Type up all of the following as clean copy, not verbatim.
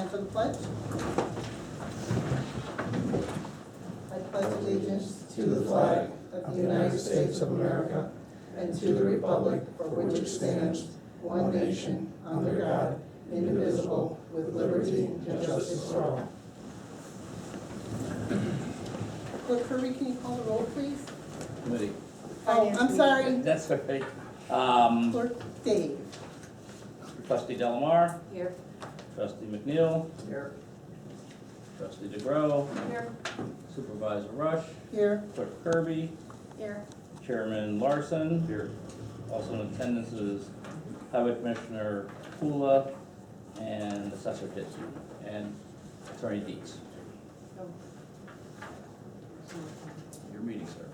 stand for the pledge. I pledge allegiance to the flag of the United States of America and to the republic for which it stands, one nation, under God, indivisible, with liberty and justice for all. Clerk Kirby, can you call the roll, please? Committee. Oh, I'm sorry. That's okay. Clerk Dave. Trustee Delamar, Here. Trustee McNeil, Here. Trustee DeGrow, Here. Supervisor Rush, Here. Clerk Kirby, Here. Chairman Larson. Here. Also in attendance is Highway Commissioner Pula and Assessor Ditton and Attorney Dietz. Your meeting, sir.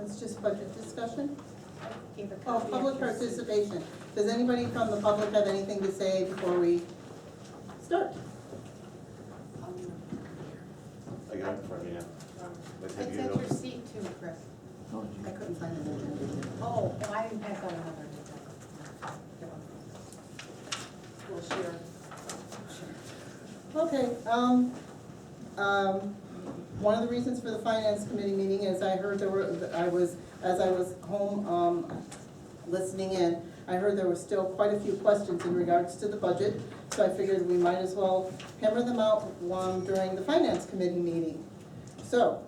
It's just budget discussion. Oh, public participation. Does anybody from the public have anything to say before we start? I got it in front of you now. It's at your seat too, Chris. I couldn't find it. Oh, well, I didn't pass out another. We'll share. Okay, one of the reasons for the finance committee meeting is I heard as I was home, listening in, I heard there were still quite a few questions in regards to the budget, so I figured we might as well hammer them out during the finance committee meeting. So,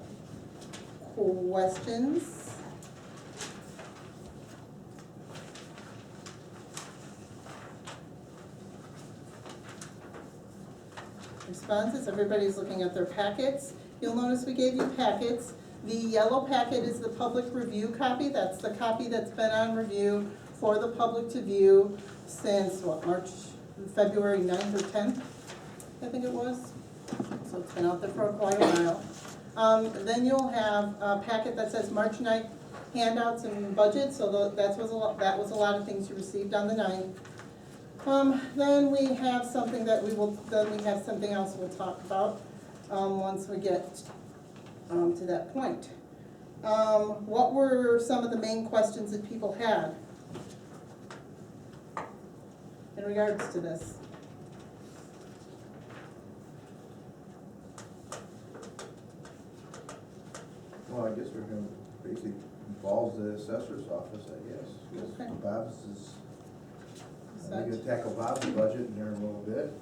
questions? Responses, everybody's looking at their packets. You'll notice we gave you packets. The yellow packet is the public review copy. That's the copy that's been on review for the public to view since, what, February 9th or 10th, I think it was. So it's been out there for quite a while. Then you'll have a packet that says March 9th handouts and budget, so that was a lot of things you received on the 9th. Then we have something something else we'll talk about once we get to that point. What were some of the main questions that people had in regards to this? Well, I guess we're gonna basically involve the assessor's office, I guess. Okay. Because Bob's is, we're Set. gonna tackle Bob's budget in here in a little bit.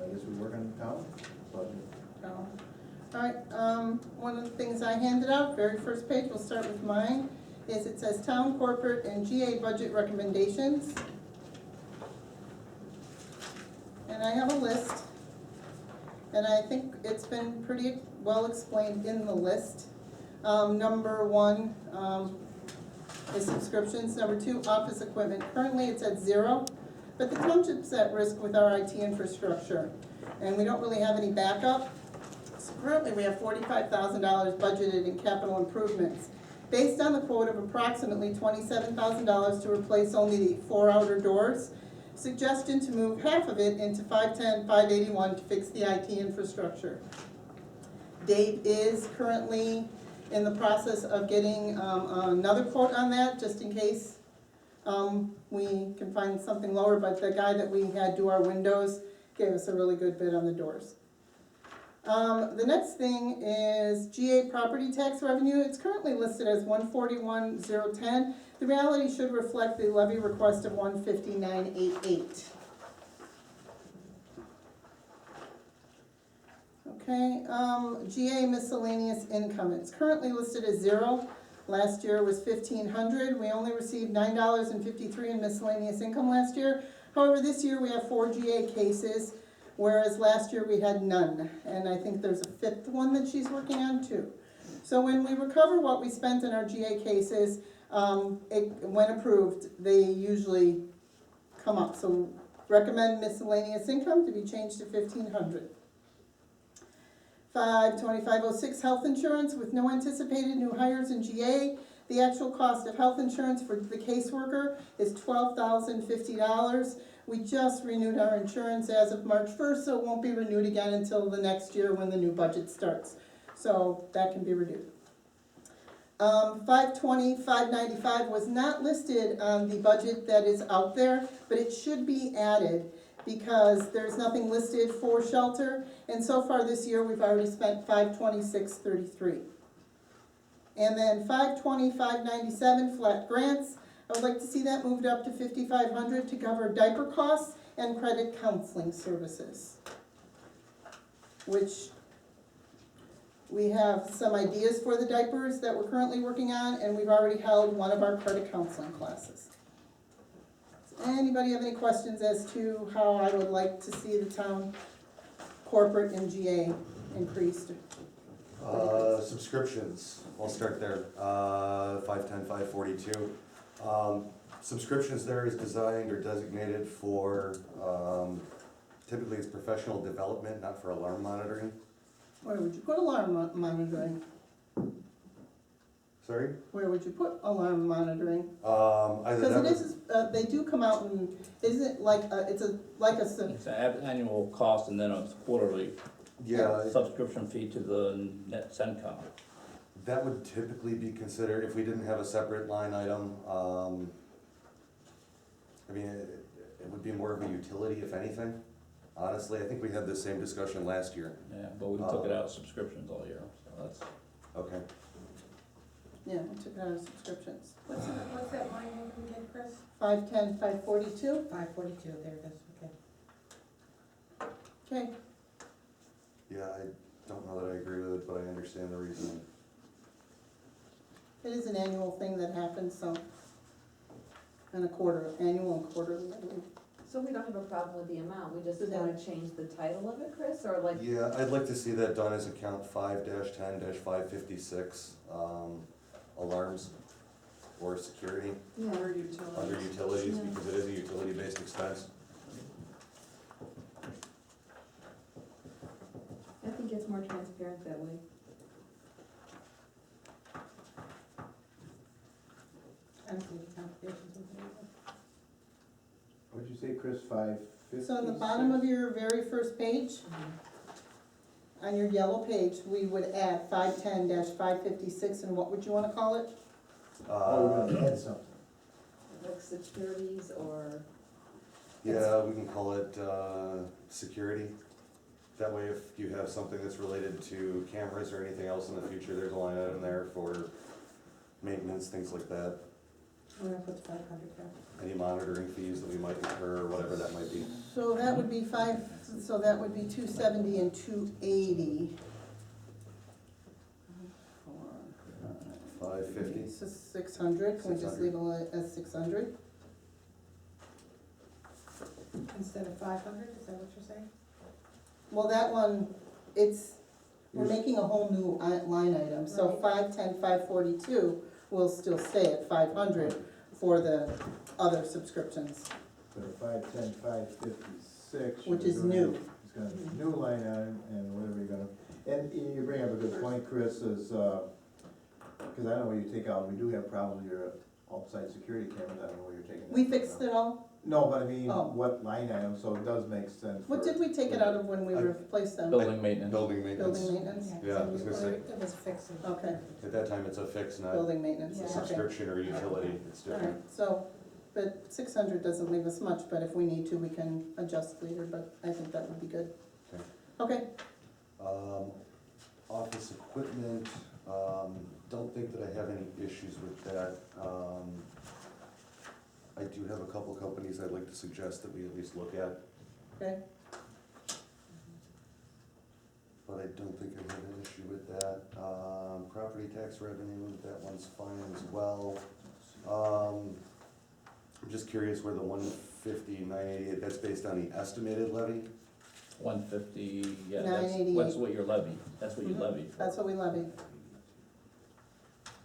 I guess we work on the town budget. All right, one of the things I handed out, very first page, we'll start with mine, is it says town, corporate, and GA budget recommendations. And I have a list, and I think it's been pretty well explained in the list. Number one is subscriptions. Number two, office equipment. Currently it's at 0, but the township's at risk with our IT infrastructure, and we don't really have any backup. So currently we have $45,000 budgeted in capital improvements. Based on the quote of approximately $27,000 to replace only the 4 outer doors, suggestion to move half of it into 510, 581 to fix the IT infrastructure. Dave is currently in the process of getting another quote on that, just in case we can find something lower, but the guy that we had do our windows gave us a really good bid on the doors. The next thing is GA property tax revenue. It's currently listed as $141,010. The reality should reflect the levy request of $159,888. Okay, GA miscellaneous income. It's currently listed as 0. Last year was $1,500. We only received $9.53 in miscellaneous income last year. However, this year we have 4 GA cases, whereas last year we had none. And I think there's a 5th one that she's working on too. So when we recover what we spent in our GA cases, when approved, they usually come up. So recommend miscellaneous income to be changed to $1,500. 52506 health insurance with no anticipated new hires in GA. The actual cost of health insurance for the caseworker is $12,050. We just renewed our insurance as of March 1st, so it won't be renewed again until the next year when the new budget starts. So that can be renewed. $520, $595 was not listed on the budget that is out there, but it should be added because there's nothing listed for shelter, and so far this year, we've already spent $526.33. And then $520, $597 flat grants, I would like to see that moved up to $5,500 to cover diaper costs and credit counseling services. Which we have some ideas for the diapers that we're currently working on, and we've already held one of our credit counseling classes. Does anybody have any questions as to how I would like to see the town corporate and GA increased? Subscriptions, I'll start there, 510, 542. Subscriptions there is designed or designated for, typically it's professional development, not for alarm monitoring. Where would you put alarm monitoring? Sorry? Where would you put alarm monitoring? Either Because that it or- is, they do come out and, isn't it like, it's It's an annual cost and then a quarterly Yeah, subscription fee to the net CENTCOM. that would typically be considered, if we didn't have a separate line item, I mean, it would be more of a utility if anything. Honestly, I think we had the same discussion last year. Yeah, but we took it out of subscriptions all year, so that's, Okay. yeah, we took it out of subscriptions. What's that line item again, Chris? 510, 542, 542, there it is, okay. okay. Yeah, I don't know that I agree with it, but I understand the reasoning. It is an annual thing that happens, so, and annual and quarterly, I believe. So we don't have a problem with the amount, we just wanna change the title of it, Chris, or like? Yeah, I'd like to see that done as account 5-10-556, alarms or security Yeah. under utilities, Yeah. because it is a utility-based expense. I think it's more transparent that way. I don't see any complications with it. What'd you say, Chris, 550? So on the bottom of your very first page, on your yellow page, we would add 510-556, and what would you wanna call it? Oh, we're gonna add something. Like securities or, Yeah, we can call it, security. That way, if you have something that's related to cameras or anything else in the future, there's a line item there for maintenance, things like that. We're gonna put the 500 down. Any monitoring fees that we might incur, or whatever that might be. So that would be 270 and 280. 550. So 600, can we just 600. leave it as 600? Instead of 500, is that what you're saying? Well, that one, we're making a whole new line item, so Right. 510, 542 will still stay at 500 for the other subscriptions. But a 510, 556. Which you're is doing- new. It's gonna be new line item and whatever you're gonna, and you bring up a good point, Chris, is, cause I don't know where you take out, we do have problems with your outside security cameras, I don't know where you're taking that. We fixed it all? No, but I mean, Oh. what line item, so it does make sense. What for- did we take it out of when we replaced them? building maintenance. Building maintenance. Building maintenance? Yeah, I was gonna say. It was fixed. Okay. At that time, it's a fix, not Building maintenance, a Yeah. okay. subscription or utility, it's All right, different. so, but 600 doesn't leave us much, but if we need to, we can adjust later, but I think that would be good. Okay. Okay, Office equipment, don't think that I have any issues with that. I do have a couple companies I'd like to suggest that we at least look at, okay, but I don't think I have an issue with that. Property tax revenue, that one's fine as well. I'm just curious where the 150, 988, that's based on the estimated levy? 150, yeah, that's 988. what your levy, that's what you Mhm. levy for. that's what we levied.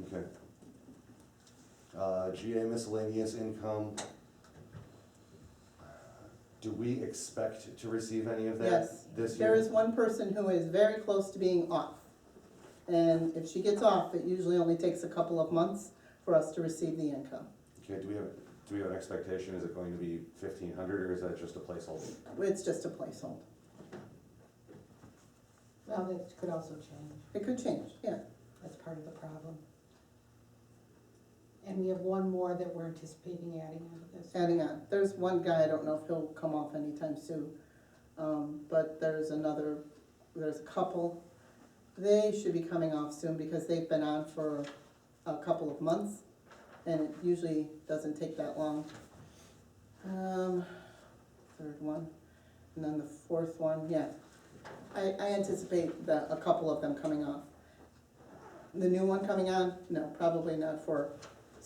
Okay. GA miscellaneous income. Do we expect to receive any of that Yes. this year? There is one person who is very close to being off. And if she gets off, it usually only takes a couple of months for us to receive the income. Okay, do we have an expectation, is it going to be 1,500 or is that just a placeholder? It's just a placeholder. Well, that could also change. It could change, yeah. That's part of the problem. And we have one more that we're anticipating adding onto this. adding on. There's one guy, I don't know if he'll come off anytime soon, but there's a couple. They should be coming off soon because they've been on for a couple of months, and it usually doesn't take that long. Third one, and then the fourth one, yeah. I anticipate that a couple of them coming off. The new one coming on, no, probably not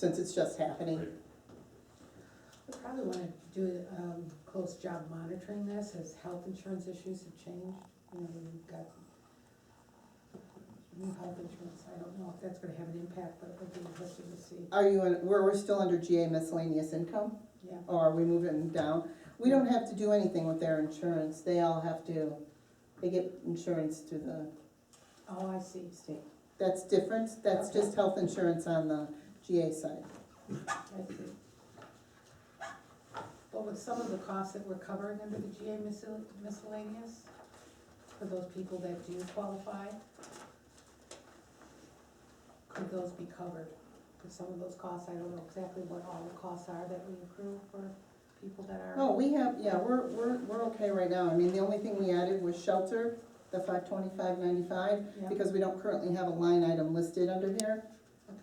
since it's just happening. Right. We probably wanna do a close job monitoring this as health insurance issues have changed. You know, we've got new health insurance, I don't know if that's gonna have an impact, but it would be interesting to see. Are you, we're still under GA miscellaneous income, Yeah, or are we moving down? We don't have to do anything with their insurance, they get insurance through the oh, I see. state. That's different, that's just health insurance on the GA side. I see. But with some of the costs that we're covering under the GA miscellaneous, for those people that do qualify, could those be covered? Could some of those costs, I don't know exactly what all the costs are that we accrue for people that are. Oh, we have, yeah, we're okay right now. I mean, the only thing we added was shelter, the $525.95, Yeah. because we don't currently have a line item listed under here.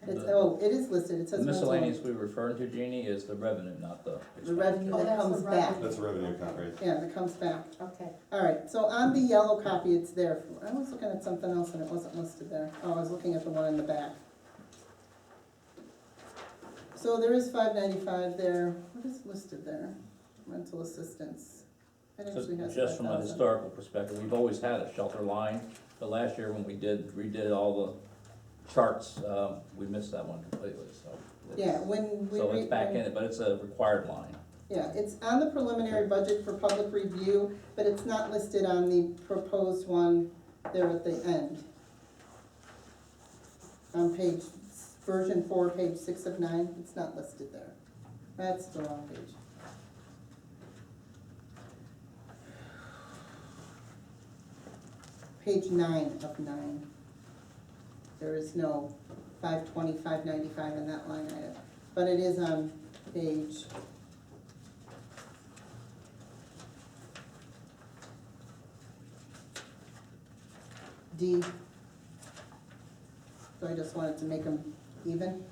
Okay. It is listed, it The says. miscellaneous we referring to, Jeannie, is the revenue, not the The revenue Oh, that that's the comes back. revenue. That's a revenue account, right? Yeah, that comes back. Okay, All right, so on the yellow copy, it's there. I was looking at something else and it wasn't listed there. Oh, I was looking at the one in the back. So there is $595 there. What is listed there? Rental assistance. It So actually has just from a 5,000. historical perspective, we've always had a shelter line, but last year when we redid all the charts, we missed that one completely, so. it's- Yeah, when we. So it's back in it, but it's a required line. Yeah, it's on the preliminary budget for public review, but it's not listed on the proposed one there at the end. On version 4, page 6 of 9, it's not listed there. That's the wrong page. Page 9 of 9. There is no 595 in that line item, but it is on page D. So I just wanted to make them even.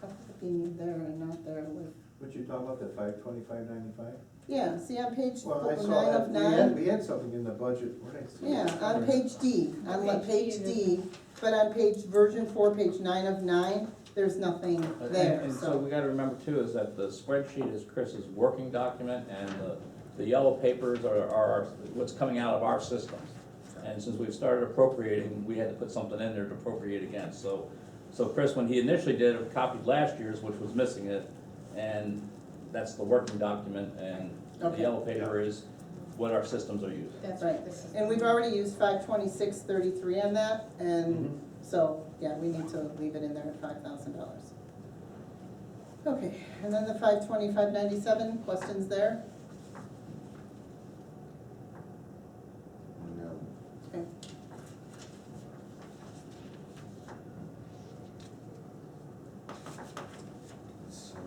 How could it be there and not there with, What you talking about, the $525.95? yeah, see on page Well, I 9 saw of that, 9? we had something in the budget, where did I see it? Yeah, on page D, on like page D, but on version 4, page 9 of 9, there's nothing there, And so so. we gotta remember too, is that the spreadsheet is Chris's working document, and the yellow papers are what's coming out of our systems. And since we've started appropriating, we had to put something in there to appropriate again, so Chris, when he initially did it, copied last year's, which was missing it, and that's the working document, and the Okay. yellow paper is what our systems are using. that's Right. what this is. And we've already used 526.33 on that, and Mhm. so, yeah, we need to leave it in there at $5,000. Okay, and then the 525.97, questions there? No. Okay. So,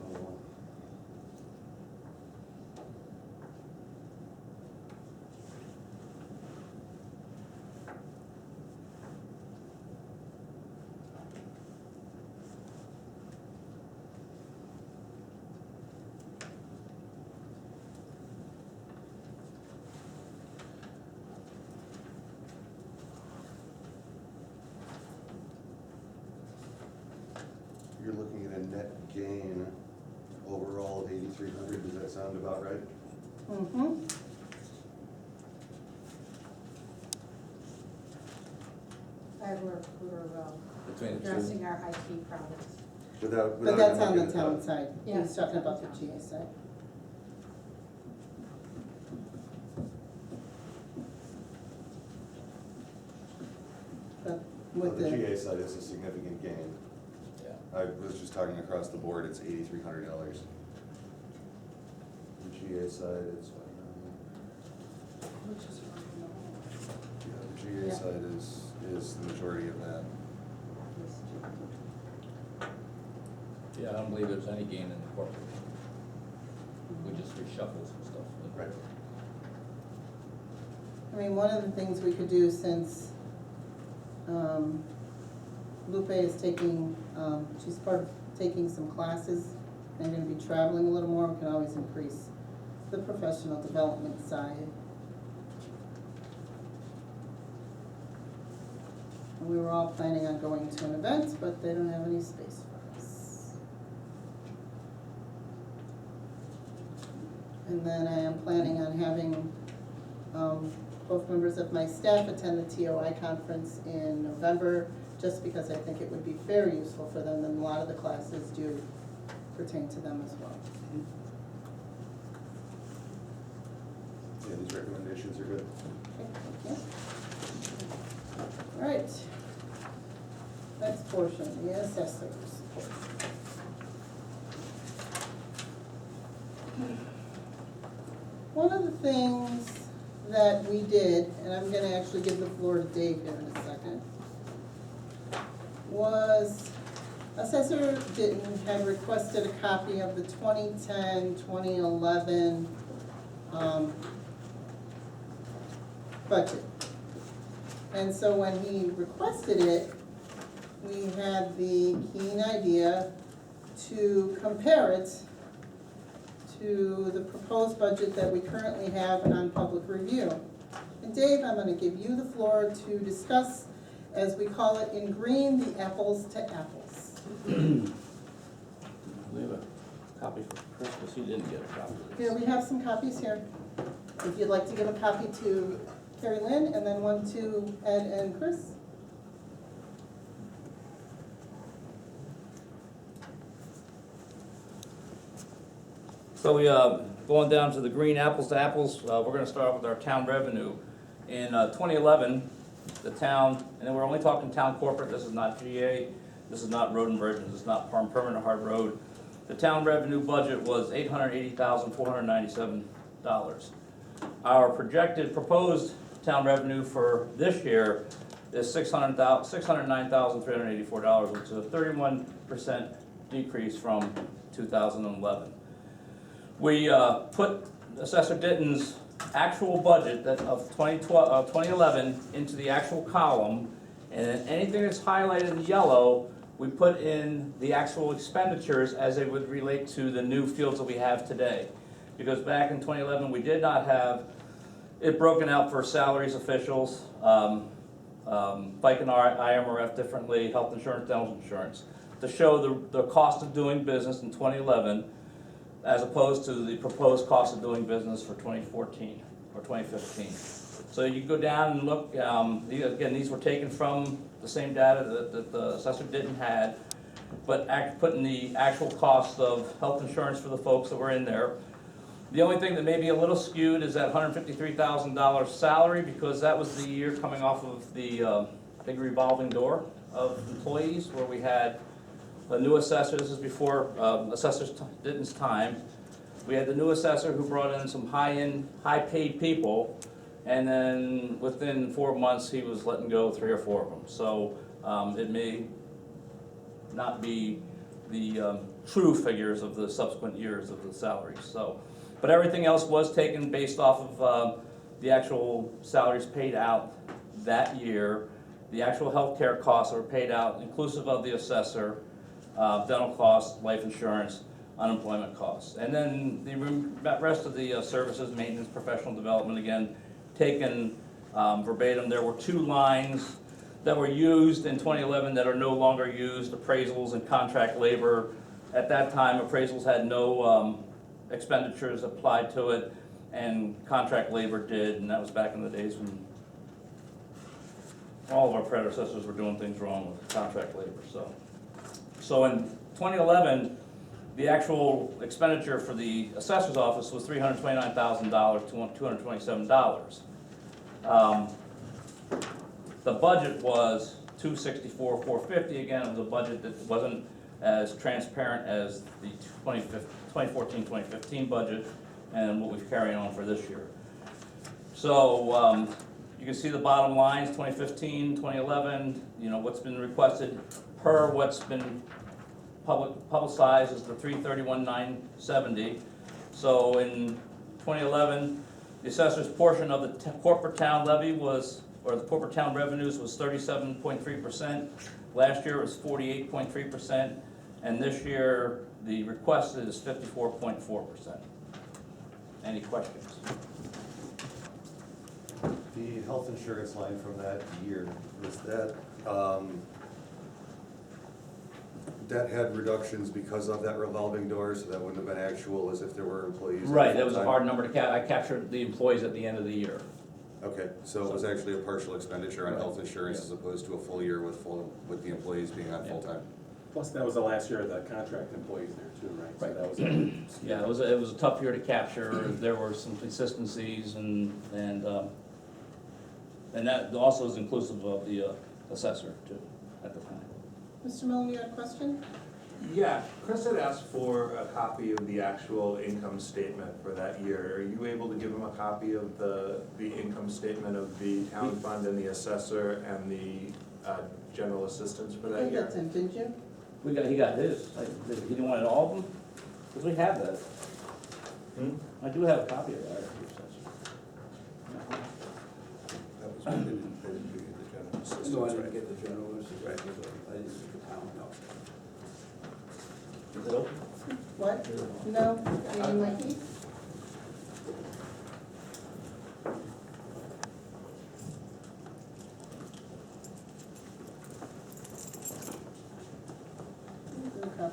you're looking at a net gain overall of 8,300, does that sound about right? Mm-hmm. We're Between the two. addressing our IT problems. Without But that's even on the looking at town side, Yeah. he's talking about the GA side. But Well, with the the, GA side is a significant gain. Yeah. I was just talking across the board, it's $8,300. The GA side is, the GA Yeah. side is the majority of that. Yeah, I don't believe there's any gain in the corporate. We just reshuffle some stuff. Right. I mean, one of the things we could do since Lupe is taking, she's part of taking some classes and gonna be traveling a little more, we can always increase the professional development side. And we were all planning on going to an event, but they don't have any space for us. And then I am planning on having both members of my staff attend the TOI conference in November, just because I think it would be very useful for them, and a lot of the classes do pertain to them as well. Yeah, these recommendations are good. Okay, thank you. All right. Next portion, the assessors portion. One of the things that we did, and I'm gonna actually give the floor to Dave here in a second, was Assessor Ditton had requested a copy of the 2010-2011 budget. And so when he requested it, we had the keen idea to compare it to the proposed budget that we currently have on public review. And Dave, I'm gonna give you the floor to discuss, as we call it in green, the apples to apples. Leave a copy for Chris, because he didn't get a copy of this. Here, we have some copies here. If you'd like to give a copy to Carrie Lynn, and then one to Ed and Chris. So we, going down to the green apples to apples, we're gonna start with our town revenue. In 2011, the town, and then we're only talking town corporate, this is not GA, this is not road and bridges, this is not permanent hard road. The town revenue budget was $880,497. Our projected proposed town revenue for this year is $609,384, which is a 31% decrease from 2011. We put Assessor Ditton's actual budget of 2011 into the actual column, and then anything that's highlighted in yellow, we put in the actual expenditures as they would relate to the new fields that we have today. Because back in 2011, we did not have it broken out for salaries, officials, FICA and IMRF differently, health insurance, dental insurance, to show the cost of doing business in 2011 as opposed to the proposed cost of doing business for 2014 or 2015. So you can go down and look, again, these were taken from the same data that the Assessor Ditton had, but putting the actual cost of health insurance for the folks that were in there. The only thing that may be a little skewed is that $153,000 salary, because that was the year coming off of the big revolving door of employees, where we had the new assessor. This is before Assessor Ditton's time. We had the new assessor who brought in some high-paid people, and then within 4 months, he was letting go 3 or 4 of them. So it may not be the true figures of the subsequent years of the salaries. So, but everything else was taken based off of the actual salaries paid out that year, the actual healthcare costs that were paid out, inclusive of the assessor, dental costs, life insurance, unemployment costs. And then the rest of the services, maintenance, professional development, again, taken verbatim. There were 2 lines that were used in 2011 that are no longer used, appraisals and contract labor. At that time, appraisals had no expenditures applied to it, and contract labor did, and that was back in the days when all of our predecessors were doing things wrong with contract labor. So in 2011, the actual expenditure for the assessor's office was $329,000 to $227. The budget was $264,450. Again, it was a budget that wasn't as transparent as the 2014-2015 budget and what we've carried on for this year. So you can see the bottom lines, 2015, 2011, you know, what's been requested per what's been publicized as the 331,970. So in 2011, the assessor's portion of the corporate town levy was, or the corporate town revenues was 37.3%. Last year it was 48.3%, and this year the request is 54.4%. Any questions? The health insurance line from that year, was that, that had reductions because of that revolving door, so that wouldn't have been actual as if there were employees? Right, that was a full-time? hard number to I captured the employees at the end of the year. Okay, so it was actually a partial expenditure on Right. health insurance as opposed to a full year with the employees being on Yeah. full-time? Plus, that was the last year of the contract employees there too, right? So Right. that was Yeah, it was a tough year to capture. There were some consistencies and that also is inclusive of the assessor too, at the time. Mr. Millen, you had a question? Yeah, Chris had asked for a copy of the actual income statement for that year. Are you able to give him a copy of the income statement of the town fund and the assessor and the general assistance for I that think year? that's him, didn't you? He got his. He didn't want all of them? Because we have that. I do have a copy of that. That was, they didn't get the general assistance, No, I didn't right? get the general assistance, I didn't get the town, no. Is it open? What? No? You need my key?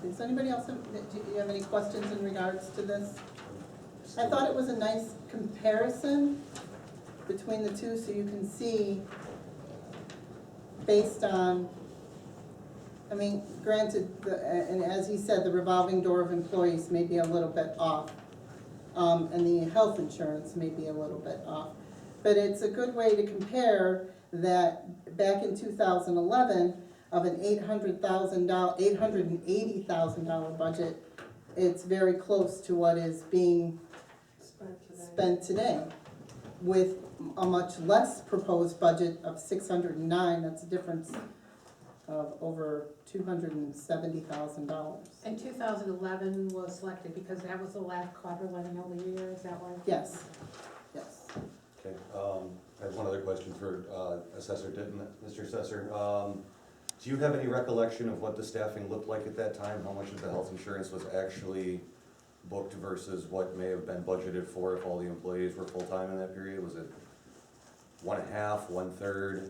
Does anybody else have, do you have any questions in regards to this? I thought it was a nice comparison between the two, so you can see based on, I mean, granted, and as he said, the revolving door of employees may be a little bit off, and the health insurance may be a little bit off. But it's a good way to compare that back in 2011, of an $880,000 budget, it's very close to what is being spent today, with a much less proposed budget of 609. That's a difference of over $270,000. And 2011 was selected because that was the last quadriennial of the year, is that why? Yes, yes. Okay, I have one other question for Assessor Ditton. Mr. Assessor, do you have any recollection of what the staffing looked like at that time? How much of the health insurance was actually booked versus what may have been budgeted for if all the employees were full-time in that period? Was it 1/2, 1/3?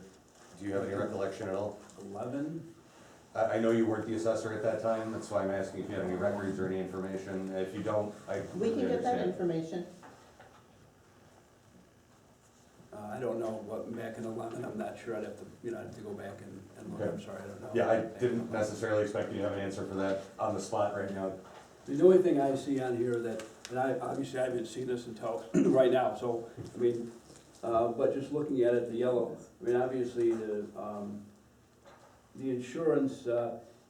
Do you have any recollection at all? 11? I know you weren't the assessor at that time, that's why I'm asking if you have any records or any information. If you don't, I We can get that understand. information. I don't know, but back in 11, I'm not sure, I'd have to go back and look, Okay. I'm sorry, I don't know. Yeah, I didn't necessarily expect you to have an answer for that on the spot right now. The only thing I see on here that, and I haven't seen this until right now, so, I mean, but just looking at it, the yellow, I mean, obviously, the insurance,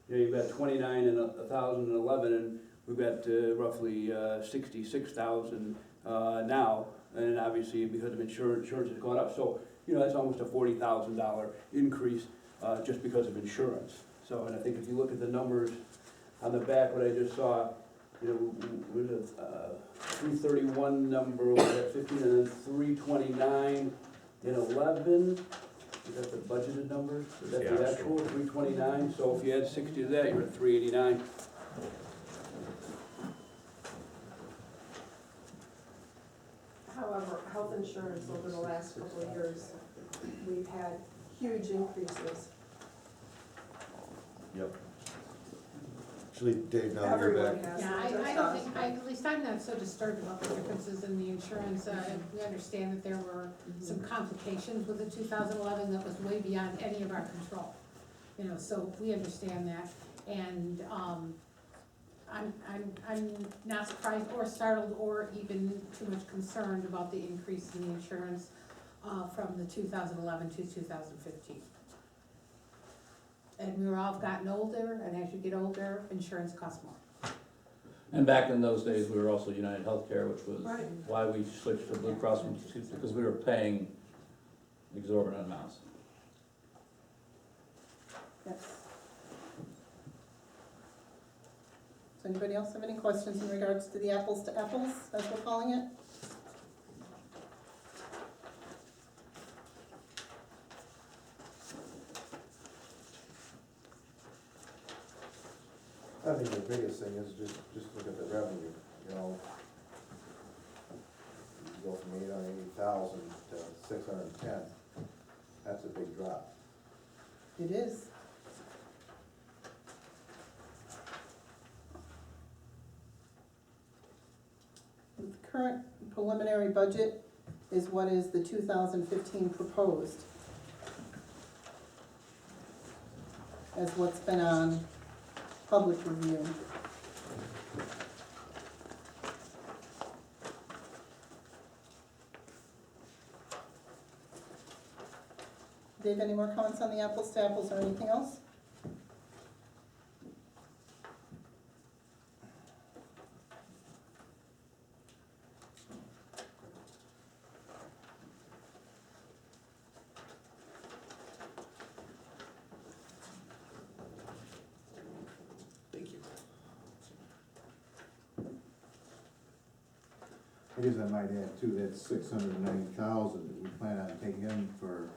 you've got 29 and 1,011, and we've got roughly 66,000 now, and obviously, because of insurance has gone up, so, that's almost a $40,000 increase, just because of insurance. So, and I think if you look at the numbers on the back, what I just saw, with a 331 number over at 15, and then 329 in 11. Is that the budgeted numbers? Is that the actual 329? So if you add 60 to that, you're at 389. However, health insurance over the last couple of years, we've had huge increases. Yep. Actually, Dave, now that you're Everyone back. has. Yeah, not I just don't us. think, at least I'm not so disturbed about the differences in the insurance. We understand that there were some complications with the 2011 that was way beyond any of our control. So we understand that, and I'm not surprised or startled or even too much concerned about the increase in the insurance from the 2011 to 2015. And we're all gotten older, and as you get older, insurance costs more. And back in those days, we were also United Healthcare, which was Right. why we switched to Blue Cross, because we were paying exorbitant amounts. Yes. Does anybody else have any questions in regards to the apples to apples, as we're calling it? I think the biggest thing is just look at the revenue, you know. You go from 880,000 to 610, that's a big drop. It is. The current preliminary budget is what is the 2015 proposed, as what's been on public review. Dave, any more comments on the apples to apples or anything else? Thank you. I guess I might add too, that 690,000 that we plan on taking in for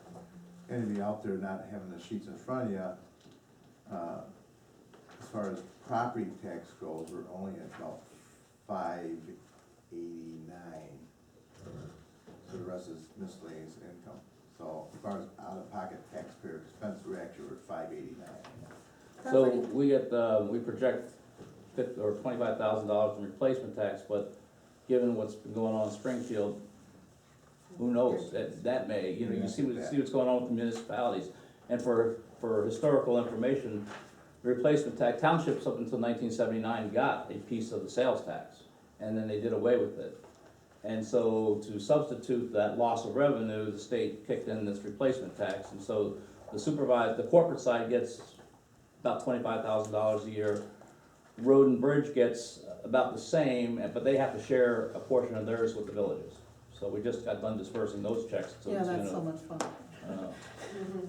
anybody out there not having the sheets in front of you. As far as property tax goes, we're only at about 589. So the rest is miscellaneous income. So as far as out-of-pocket taxpayer expense, we're actually at 589. So we get, we project $25,000 in replacement tax, but given what's been going on in Springfield, who knows, that may, you know, you see what's going on with the municipalities. And for historical information, the replacement tax, townships up until 1979 got a piece of the sales tax, and then they did away with it. And so to substitute that loss of revenue, the state kicked in this replacement tax, and so the corporate side gets about $25,000 a year. Road and Bridge gets about the same, but they have to share a portion of theirs with the villages. So we just got done dispersing those checks to, Yeah, that's so much fun.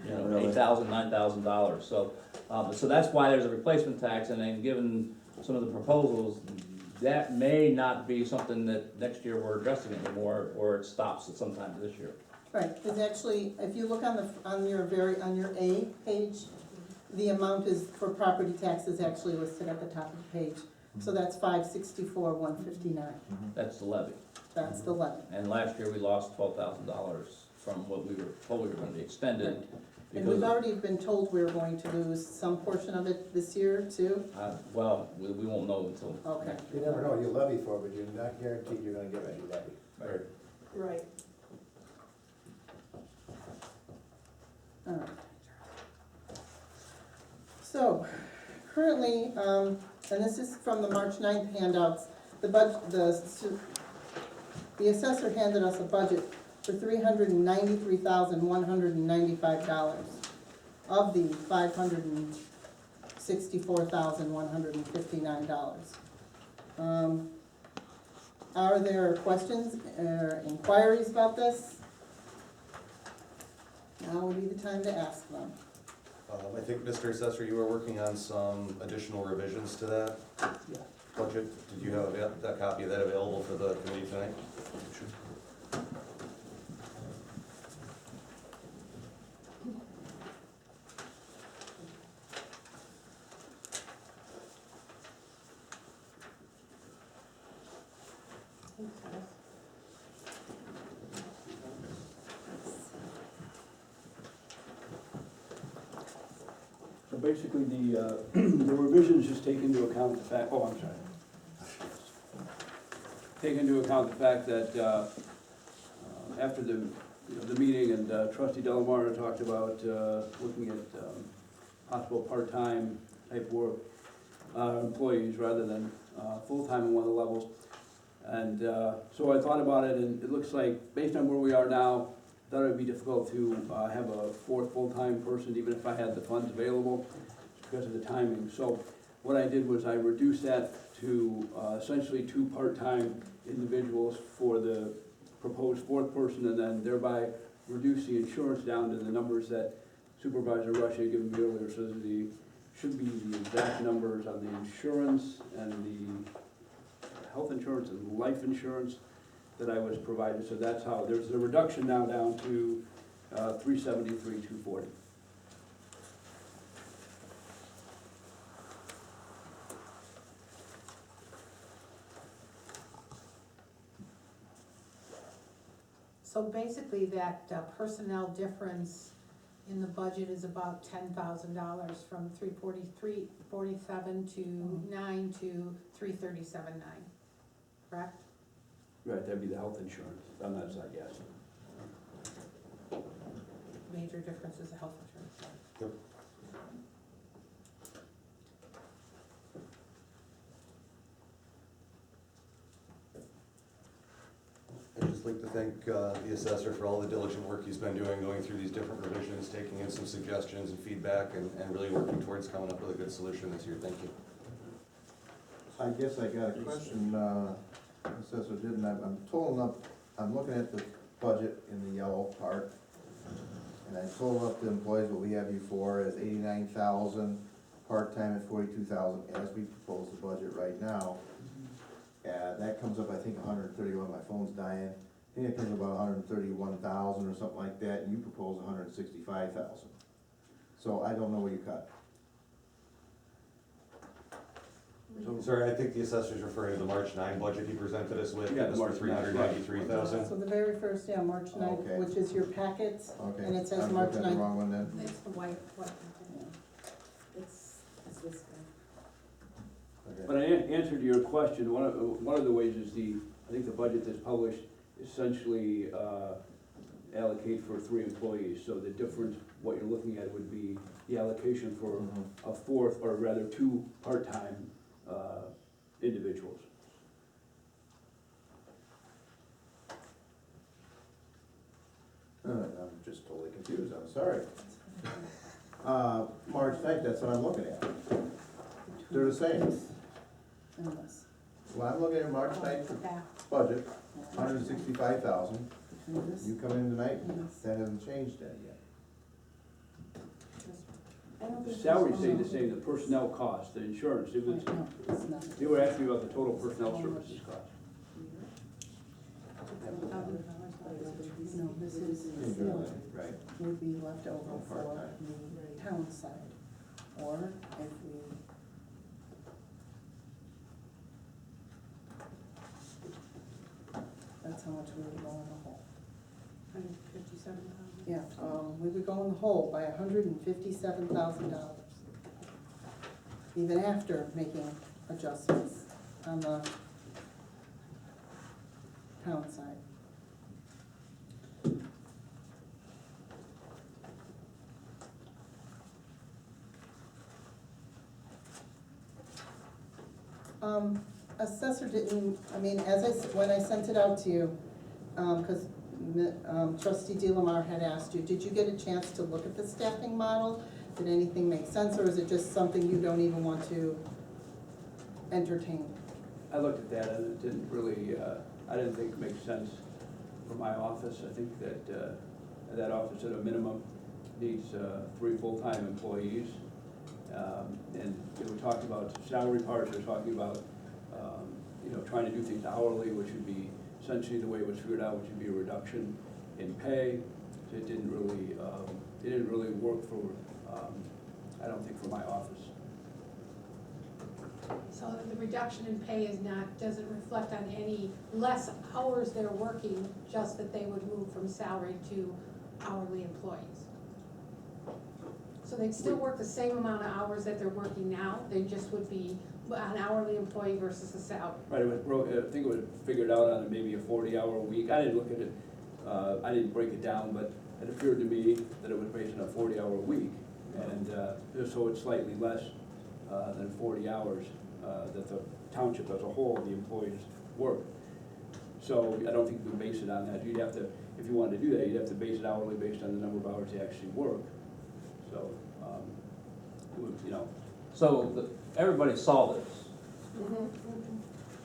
$8,000, $9,000. So, so that's why there's a replacement tax, and then given some of the proposals, that may not be something that next year we're addressing anymore, or it stops at some time this year. Right, it's actually, if you look on your A page, the amount is, for property taxes actually listed at the top of the page. So that's 564,159. That's the levy. That's the levy. And last year we lost $12,000 from what we were told we were gonna be extended. And Because, we've already been told we're going to lose some portion of it this year too? well, we won't know until. Okay. You never know, you levy for it, but you're not guaranteed you're gonna get any levy. Right. Right. All right. So, currently, and this is from the March 9th handouts, the assessor handed us a budget for $393,195 of the $564,159. Are there questions or inquiries about this? Now would be the time to ask them. I think, Mr. Assessor, you were working on some additional revisions to that budget. Did you have that copy of that available for the committee tonight? So basically, the revisions just take into account the fact, take into account the fact that after the meeting, and Trustee Delamar talked about looking at possible part-time type work, employees rather than full-time in one of the levels. And so I thought about it, and it looks like, based on where we are now, I thought it would be difficult to have a fourth full-time person, even if I had the funds available, because of the timing. So what I did was I reduced that to essentially 2 part-time individuals for the proposed fourth person, and then thereby reduce the insurance down to the numbers that Supervisor Rush had given me earlier, so that the should be the exact numbers on the insurance and the health insurance and life insurance that I was provided, so that's how, there's a reduction now down to 373, 240. So basically, that personnel difference in the budget is about $10,000 from 347 to 9 to 337.9, correct? Right, that'd be the health insurance on that side, yes. Major difference is the health insurance. Yep. I'd just like to thank the assessor for all the diligent work he's been doing, going through these different revisions, taking in some suggestions and feedback, and really working towards coming up with a good solution this year. Thank you. I guess I got a question, Assessor Ditton, I'm totaling up, I'm looking at the budget in the yellow part, and I total up the employees, what we have you for is 89,000, part-time at 42,000, as we propose the budget right now. And that comes up, I think, 131, my phone's dying, I think it comes about 131,000 or something like that, and you propose 165,000. So I don't know what you cut. Sorry, I think the assessor's referring to the March 9 budget he presented us with, Yeah, that was for March 9, right. 393,000. So the very first, yeah, March 9th, Okay. which is your packets, Okay. and it says I'm March looking at the 9th. wrong one then. It's the white. It's this guy. But in answer to your question, one of the ways is I think the budget that's published essentially allocate for 3 employees. So the difference, what you're looking at would be the allocation for a fourth, or rather 2 part-time individuals. I'm just totally confused, I'm sorry. March 9th, that's what I'm looking at. They're the same. And this. Well, I'm looking at March 9th Back. budget, 165,000. Between this You come in tonight, and this. that hasn't changed that yet. I don't think Salaries this stay one- the same, the personnel cost, the insurance, it was, Wait, no, it's not. they were asking about the total personnel services cost. No, this is, Right. would be left over for Part-time. the town side, or if we. That's how much we would go in the hole. 157,000. Yeah, we would go in the hole by $157,000. Even after making adjustments on the town side. Assessor didn't, I mean, when I sent it out to you, cause trustee DeLamar had asked you, did you get a chance to look at the staffing model? Did anything make sense, or is it just something you don't even want to entertain? I looked at that and it didn't really, I didn't think it made sense for my office. I think that that office at a minimum needs 3 full-time employees. And we talked about salary parts, we were talking about, trying to do things hourly, which would be essentially the way it was figured out, which would be a reduction in pay. So it didn't really work for, I don't think, for my office. So the reduction in pay doesn't reflect on any less hours they're working, just that they would move from salary to hourly employees. So they'd still work the same amount of hours that they're working now, they just would be an hourly employee versus a salary. Right, it was I think it was figured out on maybe a 40-hour week. I didn't look at it, I didn't break it down, but it appeared to me that it was based on a 40-hour week. And so it's slightly less than 40 hours that the township as a whole, the employees work. So I don't think you can base it on that. You'd have to, if you wanted to do that, you'd have to base it hourly based on the number of hours they actually work. So, So everybody saw this,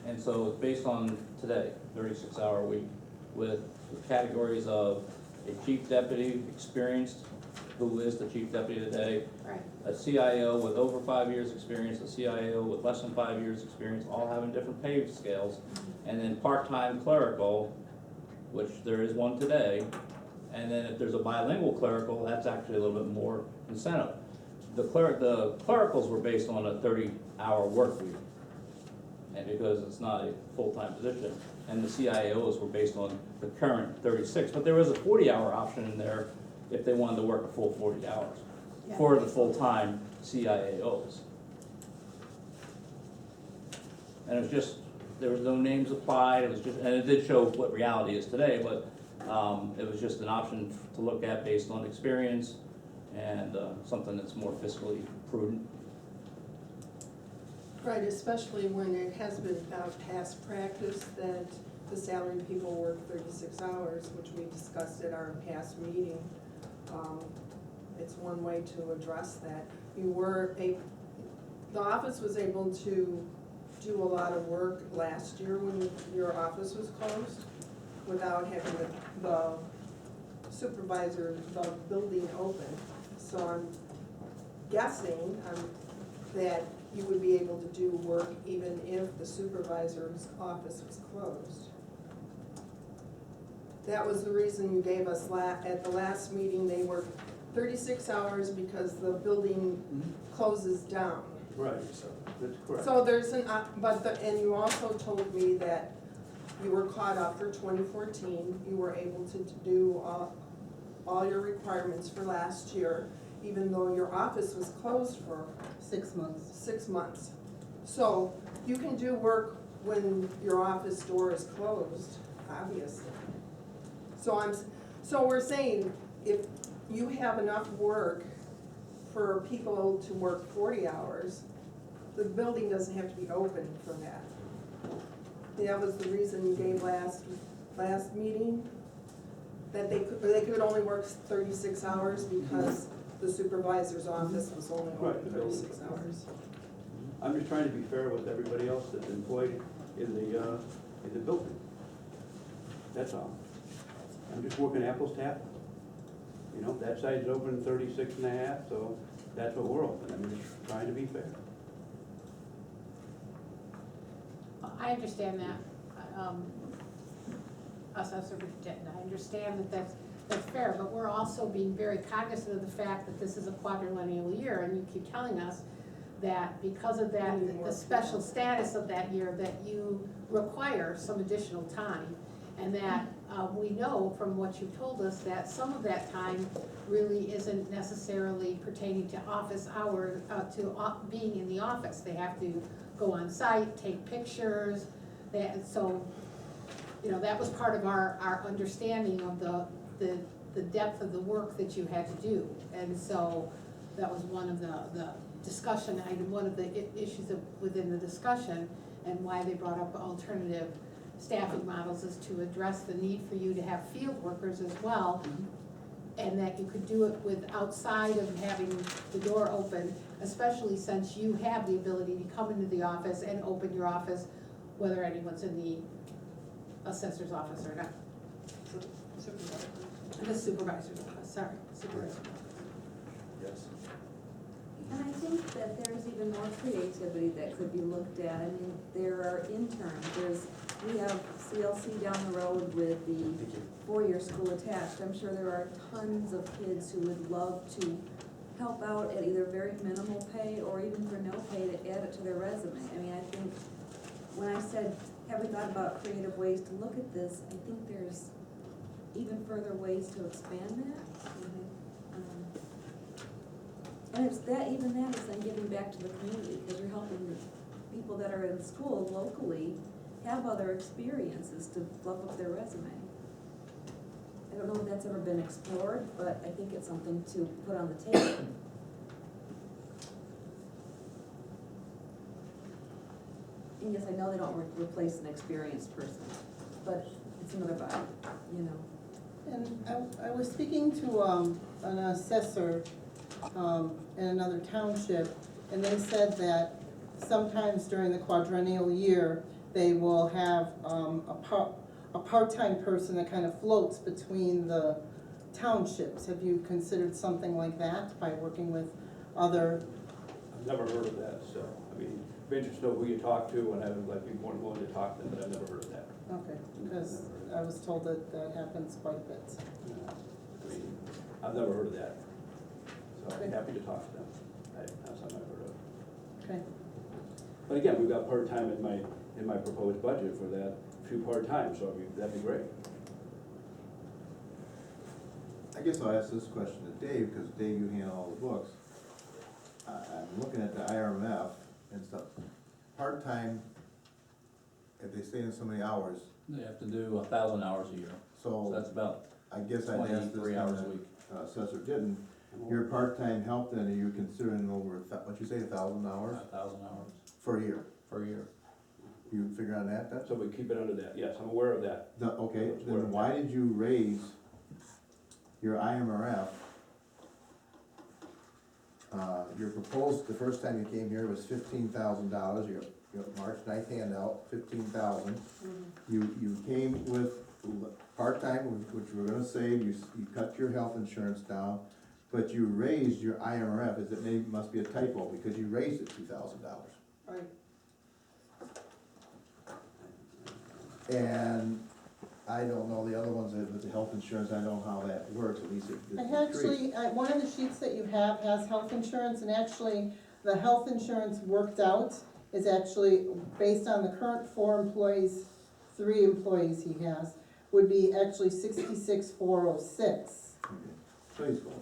and so it's based on today, 36-hour week, with the categories of a chief deputy, experienced, who is the chief deputy today, Right, a CIO with over 5 years' experience, a CIO with less than 5 years' experience, all having different pay scales, and then part-time clerical, which there is one today, and then if there's a bilingual clerical, that's actually a little bit more incentive. The clericals were based on a 30-hour work week, and because it's not a full-time position, and the CIOs were based on the current 36, but there was a 40-hour option in there if they wanted to work a full 40 hours yeah. for the full-time CIAOs. And it was just, there was no names applied, it was just, and it did show what reality is today, but it was just an option to look at based on experience and something that's more fiscally prudent. Right, especially when it has been past practice that the salaried people work 36 hours, which we discussed at our past meeting. It's one way to address that. The office was able to do a lot of work last year when your office was closed without having the supervisor, the building open. So I'm guessing that you would be able to do work even if the supervisor's office was closed. That was the reason you gave us at the last meeting, they worked 36 hours because the building closes down. Right, that's correct. So there's and you also told me that you were caught up for 2014, you were able to do all your requirements for last year, even though your office was closed for 6 months. 6 months. So you can do work when your office door is closed, obviously. So we're saying if you have enough work for people to work 40 hours, the building doesn't have to be open for that. That was the reason you gave last meeting, that they could only work 36 hours because the supervisor's office was only open 36 hours. I'm just trying to be fair with everybody else that's employed in the building. That's all. I'm just working apples to apples. You know, that side's open 36 and a half, so that's what we're open. I'm just trying to be fair. I understand that, Assessor Ditton, I understand that that's fair, but we're also being very cognizant of the fact that this is a quadrennial year, and you keep telling us that because of that, the special status of that year, that you require some additional time, and that we know from what you've told us that some of that time really isn't necessarily pertaining to office hours, being in the office. They have to go on site, take pictures, so, you know, that was part of our understanding of the depth of the work that you had to do. And so that was one of the discussion item, one of the issues within the discussion, and why they brought up alternative staffing models is to address the need for you to have field workers as well, and that you could do it with outside of having the door open, especially since you have the ability to come into the office and open your office, whether anyone's in the assessor's office or not. The supervisor's office, sorry, supervisor's office. Yes. And I think that there's even more creativity that could be looked at. I mean, there are interns, we have CLC down the road with the four-year school attached. I'm sure there are tons of kids who would love to help out at either very minimal pay or even for no pay to add it to their resume. I mean, I think when I said, have we thought about creative ways to look at this, I think there's even further ways to expand that. And it's that, even that is then giving back to the community, because you're helping the people that are in school locally have other experiences to fluff up their resume. I don't know if that's ever been explored, but I think it's something to put on the table. And yes, I know they don't replace an experienced person, but it's another vibe, you know. And I was speaking to an assessor in another township, and they said that sometimes during the quadrennial year, they will have a part-time person that kind of floats between the townships? Have you considered something like that by working with other? I've never heard of that, so, I mean, be interested to know who you talk to, and I would like be more willing to talk to them, but I've never heard of that. Okay, because I was told that that happens quite a bit. I mean, I've never heard of that, so I'm Okay. happy to talk to them. That's something I've heard of. Okay, But again, we've got part-time in my proposed budget for that, few part-time, so that'd be great. I guess I'll ask this question to Dave, because Dave, you handle all the books. I'm looking at the IRMF and stuff, part-time, if they stay in so many hours, They have to do 1,000 hours a year, so so that's about I guess I'd ask this 23 hours a kind week. of, Assessor Ditton, your part-time help, then, are you considering over, what'd you say, 1,000 hours 1,000 hours for a year? per year. You figure on that, then? So we keep it under that, yes, I'm aware of that. Okay, That's where then I'm why at. did you raise your IMRF? Your proposed, the first time you came here was $15,000, your March 9th handout, 15,000. You came with part-time, which we're gonna save, you cut your health insurance down, but you raised your IMRF, must be a typo, because you raised it $2,000. right. And I don't know the other ones, with the health insurance, I don't know how that works, at least it I decreased. actually, one of the sheets that you have has health insurance, and actually, the health insurance worked out is actually based on the current 4 employees, 3 employees he has, would be actually 66,406. Okay. So he's close.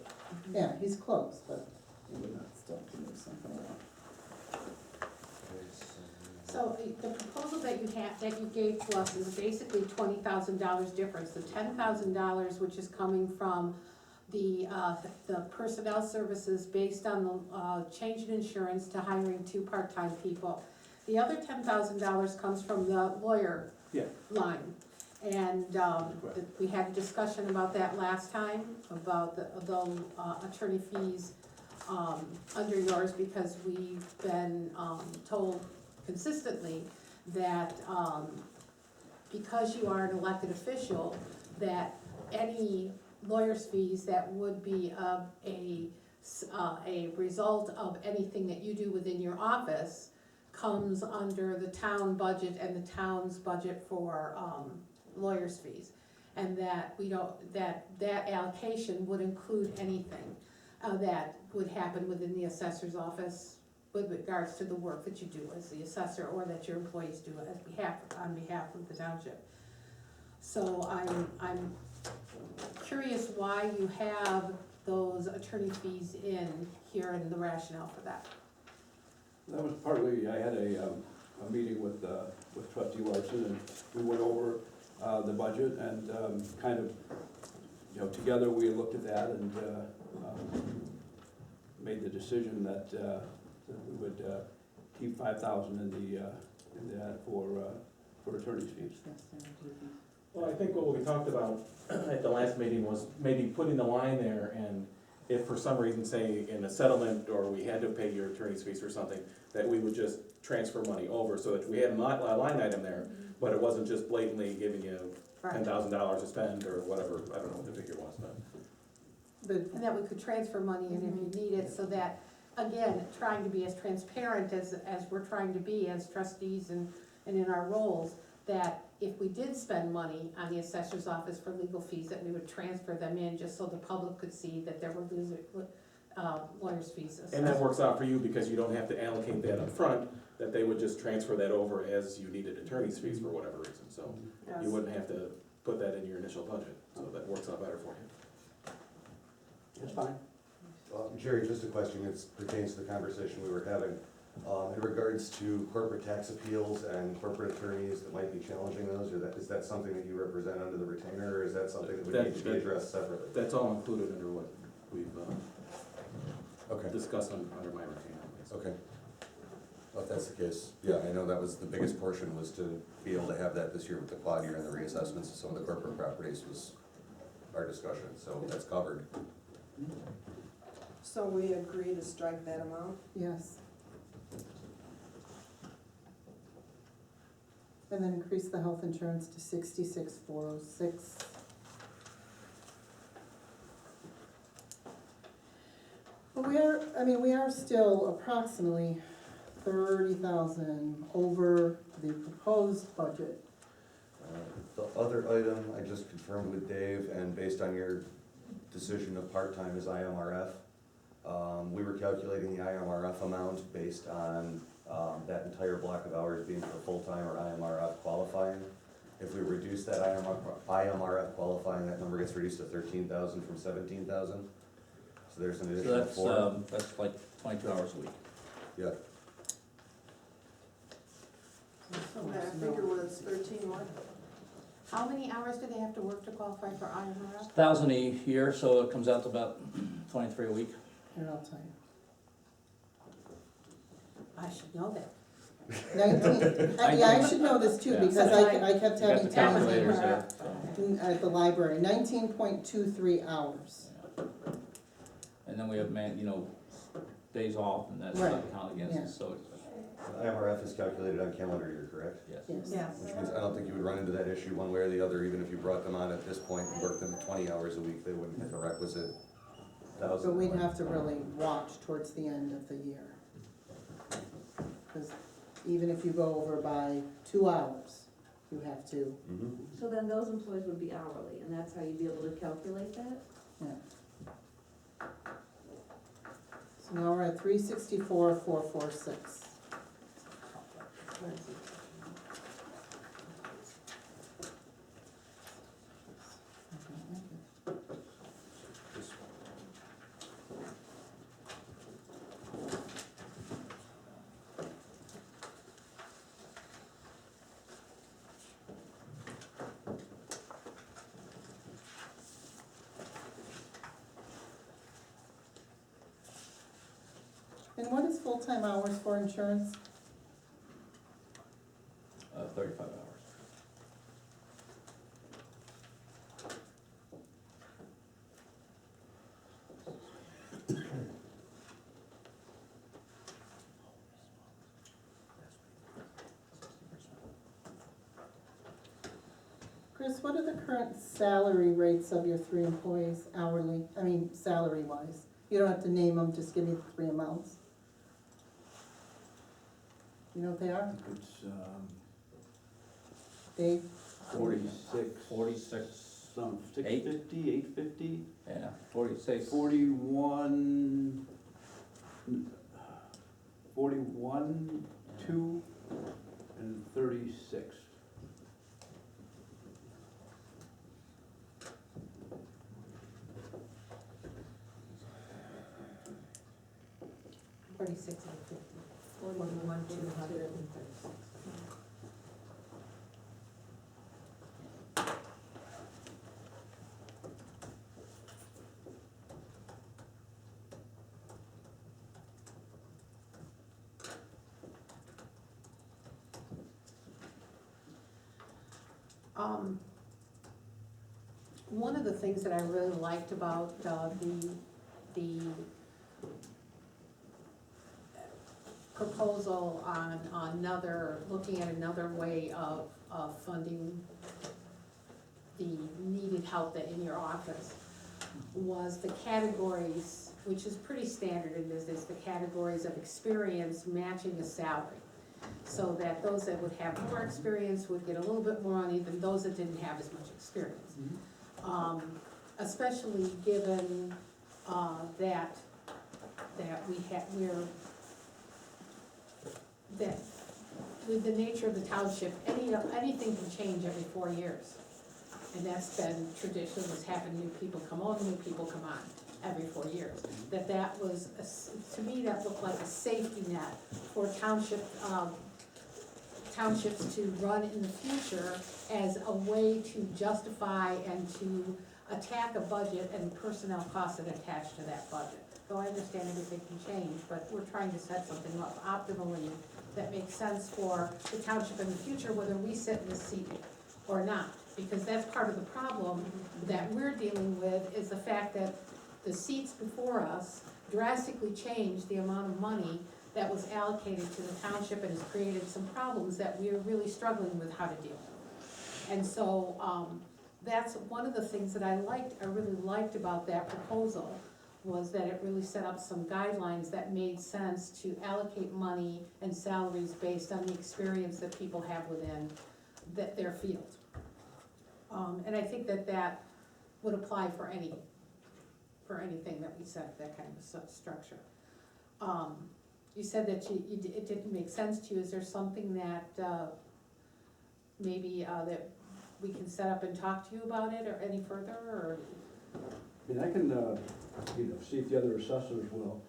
Yeah, he's close, but he would not still do something wrong. So the proposal that you have, that you gave to us is basically $20,000 difference. The $10,000, which is coming from the personnel services based on the change in insurance to hiring 2 part-time people. The other $10,000 comes from the lawyer Yeah. line. And we had a discussion about that last time, about the attorney fees under yours, because we've been told consistently that because you are an elected official, that any lawyer's fees that would be a result of anything that you do within your office comes under the town budget and the town's budget for lawyer's fees. And that we don't, that allocation would include anything that would happen within the assessor's office with regards to the work that you do as the assessor, or that your employees do on behalf of the township. So I'm curious why you have those attorney fees in here and the rationale for that. That was partly, I had a meeting with trustee Larson, and we went over the budget, and kind of, together we looked at that and made the decision that we would keep 5,000 in that for attorney's fees. Well, I think what we talked about at the last meeting was maybe putting the line there, and if for some reason, say in a settlement, or we had to pay your attorney's fees or something, that we would just transfer money over, so that we had a line item there, but it wasn't just blatantly giving you $10,000 to spend, or whatever, I don't know what the figure was, but. And that we could transfer money in if you need it, so that, again, trying to be as transparent as we're trying to be as trustees and in our roles, that if we did spend money on the assessor's office for legal fees, that we would transfer them in, just so the public could see that there were lawyer's fees. And that works out for you, because you don't have to allocate that up front. That they would just transfer that over as you needed attorney's fees for whatever reason, so you wouldn't have to put that in your initial budget, so that works out better for you. That's fine. Jerry, just a question, it pertains to the conversation we were having. In regards to corporate tax appeals and corporate attorneys that might be challenging those, is that something that you represent under the retainer, or is that something that would need to be addressed separately? That's all included under what we've Okay, discussed under my retainer. okay. Well, if that's the case, yeah, I know that was the biggest portion, was to be able to have that this year with the quad year and the reassessments of some of the corporate properties was our discussion, so that's covered. So we agree to strike that amount? Yes. And then increase the health insurance to 66,406. we are still approximately 30,000 over the proposed budget. The other item I just confirmed with Dave, and based on your decision of part-time is IMRF. We were calculating the IMRF amount based on that entire block of hours being for full-time or IMRF qualifying. If we reduce that IMRF qualifying, that number gets reduced to 13,000 from 17,000. So there's an So additional that's, four. that's like 22 hours a week. Yeah, So that figure was 13 more. How many hours do they have to work to qualify for IMRF? 1,000 a year, so it comes out to about 23 a week. Here, I'll tell you. I should know that. 19, I should know this too, Yeah. because I kept You got having the calculators times there. So. at the library, 19.23 hours. And then we have days off, and that's Right. not counted against Yeah. it, so it's, the IMRF is calculated on calendar year, correct? yes. Yes. Yes. Which means I don't think you would run into that issue one way or the other, even if you brought them on at this point and worked them 20 hours a week, they wouldn't hit the requisite 1,000. But we'd have to really watch towards the end of the year. Because even if you go over by 2 hours, you have to, Mhm. So then those employees would be hourly, and that's how you'd be able to calculate that? yeah. So now we're at 364,446. And what is full-time hours for insurance? 35 hours. Chris, what are the current salary rates of your 3 employees hourly, salary-wise? You don't have to name them, just give me the 3 amounts. You know what they are, It's, Dave? 46, some, 650, 850, Yeah, 46. 41, 41, 2, and 36. Forty-six and 50. 41, 236. One of the things that I really liked about the proposal on looking at another way of funding the needed help that in your office was the categories, which is pretty standard in business, the categories of experience matching the salary. So that those that would have more experience would get a little bit more money than those that didn't have as much experience. Especially given, that with the nature of the township, anything can change every 4 years. And that's been tradition, what's happened, new people come on, new people come on every 4 years. That was, to me, that looked like a safety net for townships to run in the future as a way to justify and to attack a budget and personnel costs that attach to that budget. So I understand everything can change, but we're trying to set something up optimally that makes sense for the township in the future, whether we sit in this seat or not. Because that's part of the problem that we're dealing with, is the fact that the seats before us drastically changed the amount of money that was allocated to the township and has created some problems that we are really struggling with how to deal with. And so, that's one of the things that I really liked about that proposal, was that it really set up some guidelines that made sense to allocate money and salaries based on the experience that people have within their field. And I think that would apply for anything that we set, that kind of structure. You said that it didn't make sense to you. Is there something that maybe that we can set up and talk to you about it or any further, or? I mean, I can, see if the other assessors will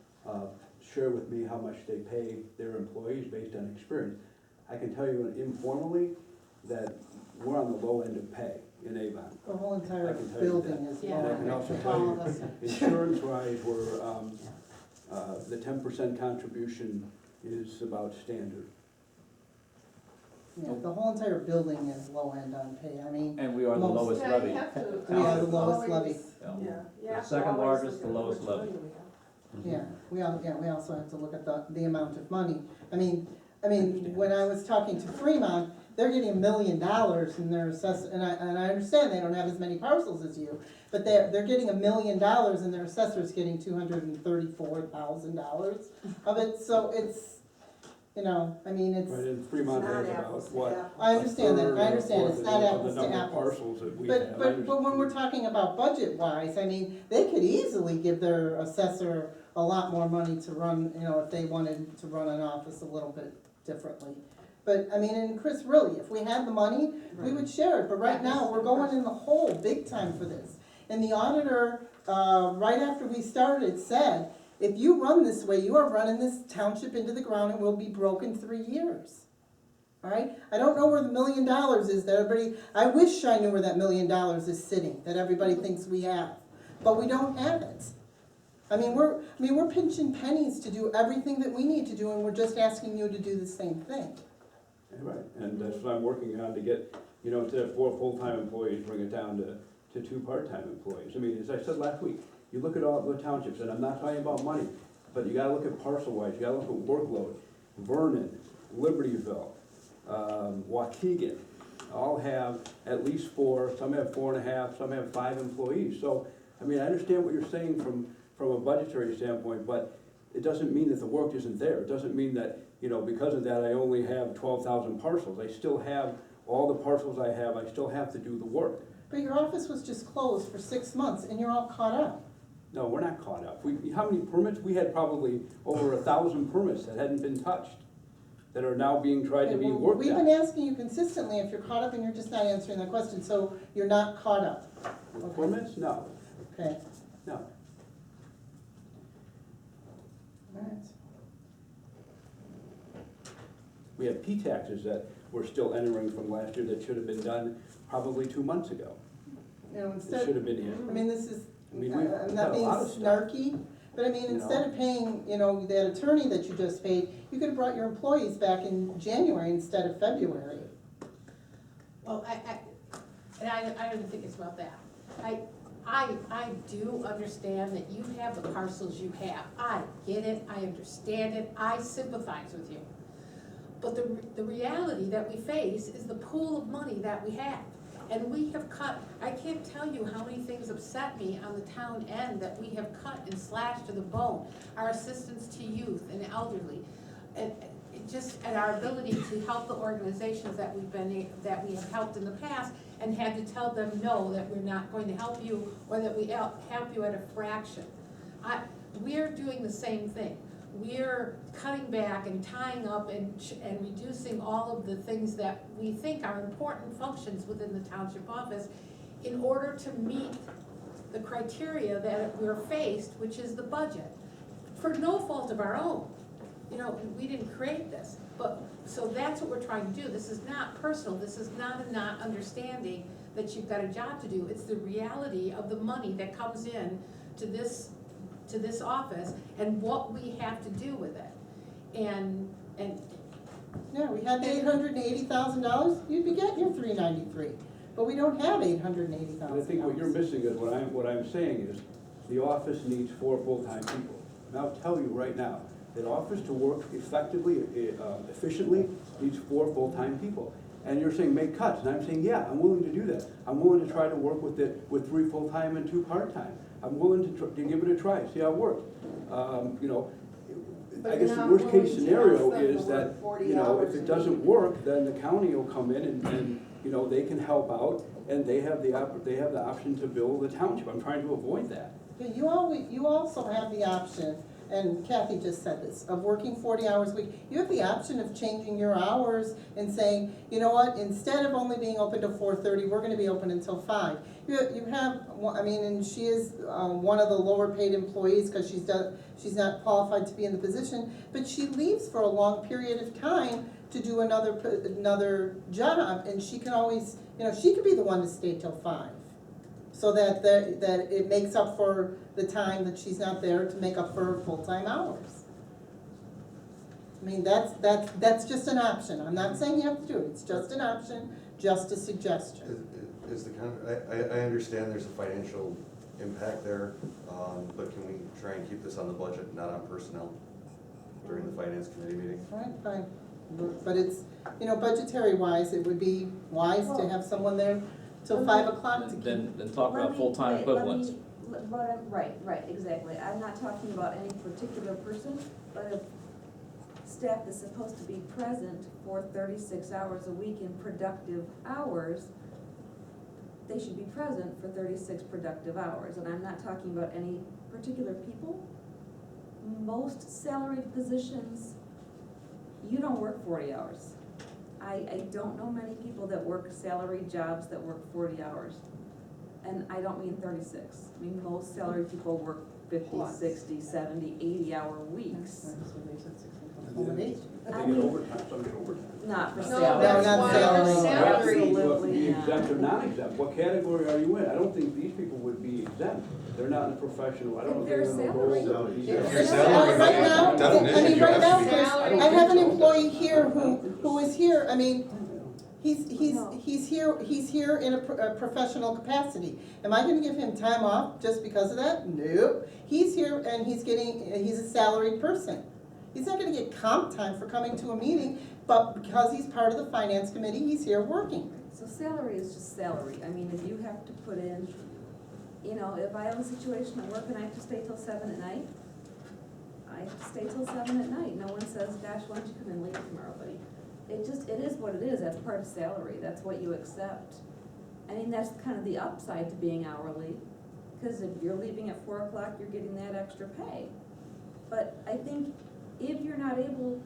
share with me how much they pay their employees based on experience. I can tell you informally that we're on the low end of pay in Avon. The whole entire I can tell you building that. is Yeah. And I low. can also All tell of us. you, insurance-wise, the 10% contribution is about standard. Yeah, the whole entire building is low end on pay, I mean, And we are the Most- lowest Yeah, you levy. have to. We are the township. lowest levy. Yeah. Yeah. you The have to second always largest, look the at lowest how much levy. money we have. yeah, we also look at the amount of money. I mean, when I was talking to Fremont, they're getting $1 million in their and I understand they don't have as many parcels as you, but they're getting $1 million and their assessor's getting $234,000 of it, so it's, Right, it's, and Fremont It's not has apples about, to what? apples. I understand that, a third I or a understand, fourth it's of not the apples to number of apples. parcels that we have. But when we're talking about budget wise, they could easily give their assessor a lot more money to run, if they wanted to run an office a little bit differently. But, and Chris, really, if we had the money, we would share it, but right now, we're going in the hole big time for this. And the auditor, right after we started, said, if you run this way, you are running this township into the ground and we'll be broke in 3 years. All right, I don't know where the $1 million is that everybody, I wish I knew where that $1 million is sitting, that everybody thinks we have, but we don't have it. We're pinching pennies to do everything that we need to do, and we're just asking you to do the same thing. Right, and that's what I'm working on to get, instead of 4 full-time employees, bring it down to 2 part-time employees. As I said last week, you look at all the townships, and I'm not talking about money, but you gotta look at parcel-wise, you gotta look at workload. Vernon, Libertyville, Waukegan, all have at least 4, some have 4.5, some have 5 employees. So, I understand what you're saying from a budgetary standpoint, but it doesn't mean that the work isn't there. It doesn't mean that, because of that, I only have 12,000 parcels. I still have all the parcels I have, I still have to do the work. But your office was just closed for 6 months, and you're all caught up. No, we're not caught up. How many permits? We had probably over 1,000 permits that hadn't been touched, that are now being tried to be worked We've been on. asking you consistently if you're caught up, and you're just not answering the question, so you're not caught up. With permits? No, Okay, no. all right. We have P-taxes that we're still entering from last year that should have been done probably 2 months ago. It should Instead, have been in. this is, We've I'm got not a being lot of stuff. snarky, but instead of paying, that attorney that you just paid, you could have brought your employees back in January instead of February. Well, I don't think it's about that. I do understand that you have the parcels you have. I get it, I understand it, I sympathize with you. But the reality that we face is the pool of money that we have. And we have cut, I can't tell you how many things upset me on the town end that we have cut and slashed to the bone. Our assistance to youth and elderly, and our ability to help the organizations that we have helped in the past, and had to tell them no, that we're not going to help you, or that we help you at a fraction. We're doing the same thing. We're cutting back and tying up and reducing all of the things that we think are important functions within the township office in order to meet the criteria that we're faced, which is the budget, for no fault of our own. We didn't create this, so that's what we're trying to do. This is not personal, this is not a not understanding that you've got a job to do. It's the reality of the money that comes in to this office and what we have to do with it. And Yeah, we had the $880,000, you'd be getting your $393, but we don't have $880,000. And I think what you're missing is what I'm saying is, the office needs 4 full-time people. And I'll tell you right now, that office to work effectively, efficiently, needs 4 full-time people. And you're saying make cuts, and I'm saying, yeah, I'm willing to do that. I'm willing to try to work with 3 full-time and 2 part-time. I'm willing to give it a try, see how it works. You know, But I guess you're the not worst willing case to scenario ask them to is that, work 40 you know, if hours it a doesn't week. work, then the county will come in and, you know, they can help out, and they have the option to bill the township. I'm trying to avoid that. But you also have the option, and Kathy just said this, of working 40 hours a week. You have the option of changing your hours and saying, you know what, instead of only being open to 4:30, we're gonna be open until 5. You have, I mean, and she is one of the lower paid employees because she's not qualified to be in the position, but she leaves for a long period of time to do another job, and she can always, you know, she could be the one to stay till 5. So that it makes up for the time that she's not there to make up for her full-time hours. I mean, that's just an option. I'm not saying you have to do it, it's just an option, just a suggestion. Is the I understand there's a financial impact there, but can we try and keep this on the budget, not on personnel, during the finance committee meeting? All right, fine. But it's, you know, budgetary wise, it would be wise to have someone there till 5 o'clock to keep. Then talk about Let me- full-time wait, let equivalents. me- Right, exactly. I'm not talking about any particular person, but if staff is supposed to be present for 36 hours a week in productive hours, they should be present for 36 productive hours. And I'm not talking about any particular people. Most salaried positions, you don't work 40 hours. I don't know many people that work salaried jobs that work 40 hours. And I don't mean 36. I mean, most salaried people work 50, Plus. 60, 70, 80-hour weeks. They I get mean, overtime, some get overtime. not for No, salary. that's not why salary. they're salary. You have to Absolutely be not. exempt or non-exempt. What category are you in? I don't think these people would be exempt. They're not in a professional, I don't know if They're they're in a salaried. role. If They're you're salaried. Right now, definition, I mean, you right have now, to be. there's- I have an employee here who is here, I mean, he's here in a professional capacity. Am I gonna give him time off just because of that? Nope. He's here and he's a salaried person. He's not gonna get comp time for coming to a meeting, but because he's part of the finance committee, he's here working. So salary is just salary. I mean, if you have to put in, you know, if I have a situation at work and I have to stay till 7 at night, I have to stay till 7 at night. No one says, gosh, why don't you come in late tomorrow, buddy? It is what it is. That's part of salary. That's what you accept. I mean, that's kind of the upside to being hourly, because if you're leaving at 4 o'clock, you're getting that extra pay. But I think if you're not able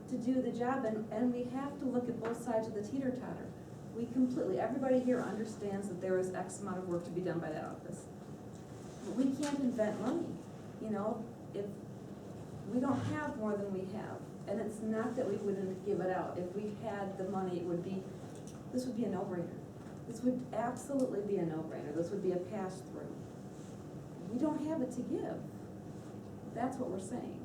to do the job, and we have to look at both sides of the teeter-totter. Everybody here understands that there is X amount of work to be done by that office. But we can't invent money, you know, if we don't have more than we have. And it's not that we wouldn't give it out. If we had the money, this would be a no-brainer. This would absolutely be a no-brainer. This would be a pass-through. We don't have it to give. That's what we're saying.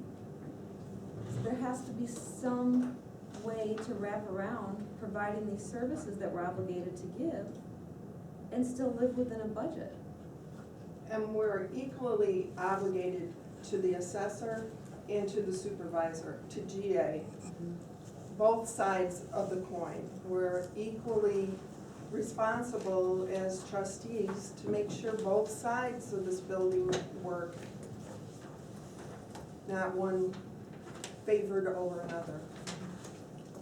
So there has to be some way to wrap around providing these services that we're obligated to give and still live within a budget. And we're equally obligated to the assessor and to the supervisor, to GA. Both sides of the coin. We're equally responsible as trustees to make sure both sides of this building work, not one favored over another.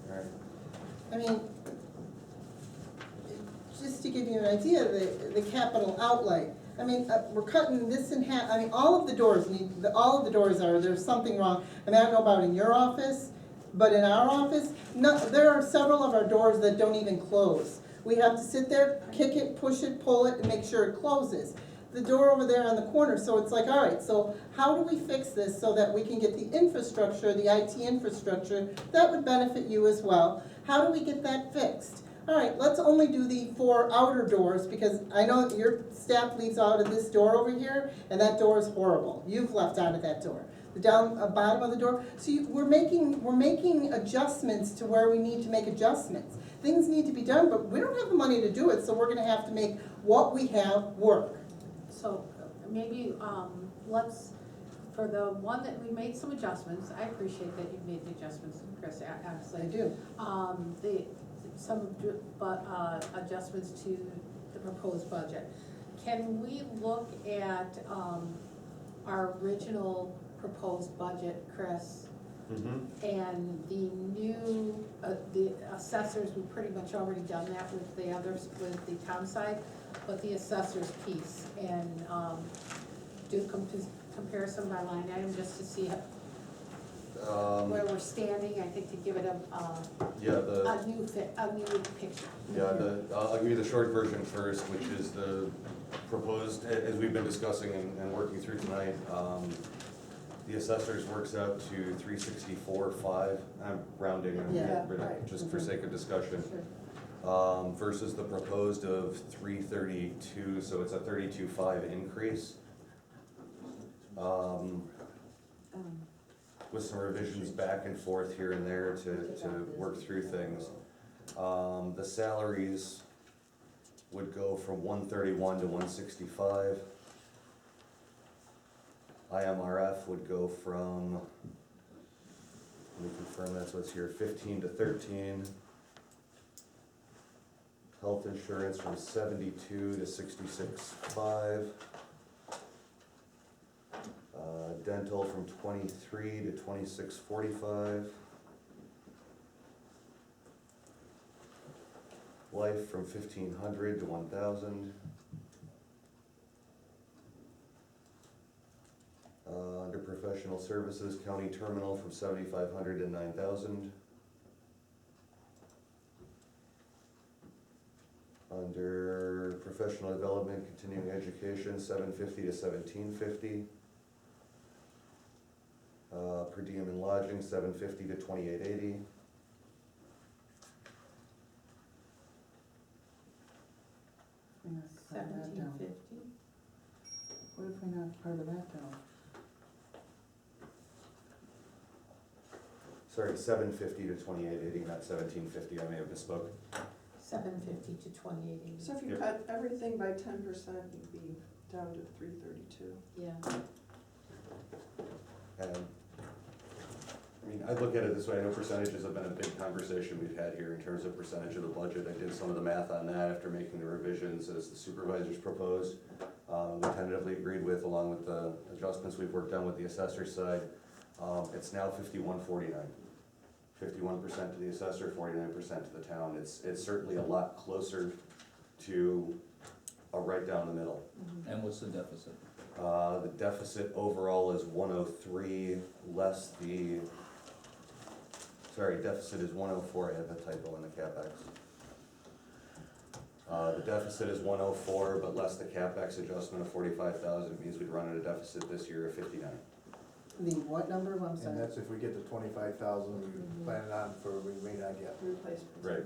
Alright. I mean, just to give you an idea, the capital outlay, I mean, we're cutting this in half, I mean, all of the doors there's something wrong. I mean, I don't know about in your office, but in our office, there are several of our doors that don't even close. We have to sit there, kick it, push it, pull it, and make sure it closes. The door over there on the corner, so it's like, all right, so how do we fix this so that we can get the infrastructure, the IT infrastructure, that would benefit you as well. How do we get that fixed? All right, let's only do the 4 outer doors, because I know that your staff leaves out of this door over here, and that door is horrible. You've left out of that door. The bottom of the door. So we're making adjustments to where we need to make adjustments. Things need to be done, but we don't have the money to do it, so we're gonna have to make what we have work. So maybe, for the one that we made some adjustments, I appreciate that you've made the adjustments, Chris, honestly. I do. Adjustments to the proposed budget. can we look at, our original proposed budget, Chris? And the new, the assessors, we've pretty much already done that with the others, with the town side, but the assessors piece, and, do comparison by line item, just to see where we're standing, I think to give it Yeah, a new picture. I'll give you the short version first, which is the proposed, as we've been discussing and working through tonight, the assessors works out to 364.5, I'm rounding, Yeah, right. just for sake of discussion. Sure. Versus the proposed of 332, so it's a 32.5 increase. With some revisions back and forth here and there to work through things. The salaries would go from 131 to 165. IMRF would go from, let me confirm that's what's here, 15 to 13. Health insurance from 72 to 66.5. Dental from 23 to 26.45. Life from 1,500 to 1,000. Under professional services, county terminal from 7,500 to 9,000. Under professional development, continuing education, 750 to 1,750. Per diem and lodging, 750 to 2,880. $1,750. What if we knock part of that down? Sorry, 750 to 2,880, not 1,750, I may have misspoke. 750 to 2,880. So if you Yep. cut everything by 10%, you'd be down to 332. Yeah. And, I mean, I look at it this way, I know percentages have been a big conversation we've had here in terms of percentage of the budget. I did some of the math on that after making the revisions as the supervisors proposed. We tentatively agreed with, along with the adjustments we've worked on with the assessor side. It's now 51-49. 51% to the assessor, 49% to the town. It's certainly a lot closer to a right down the middle. And what's the deficit? The deficit overall is 103, less the, sorry, deficit is 104, I have a typo in the CapEx. The deficit is 104, but less the CapEx adjustment of 45,000 means we'd run at a deficit this year of 59. The what number, I'm And sorry? that's if we get the 25,000 we plan on for, we may not get. Replacement. Right.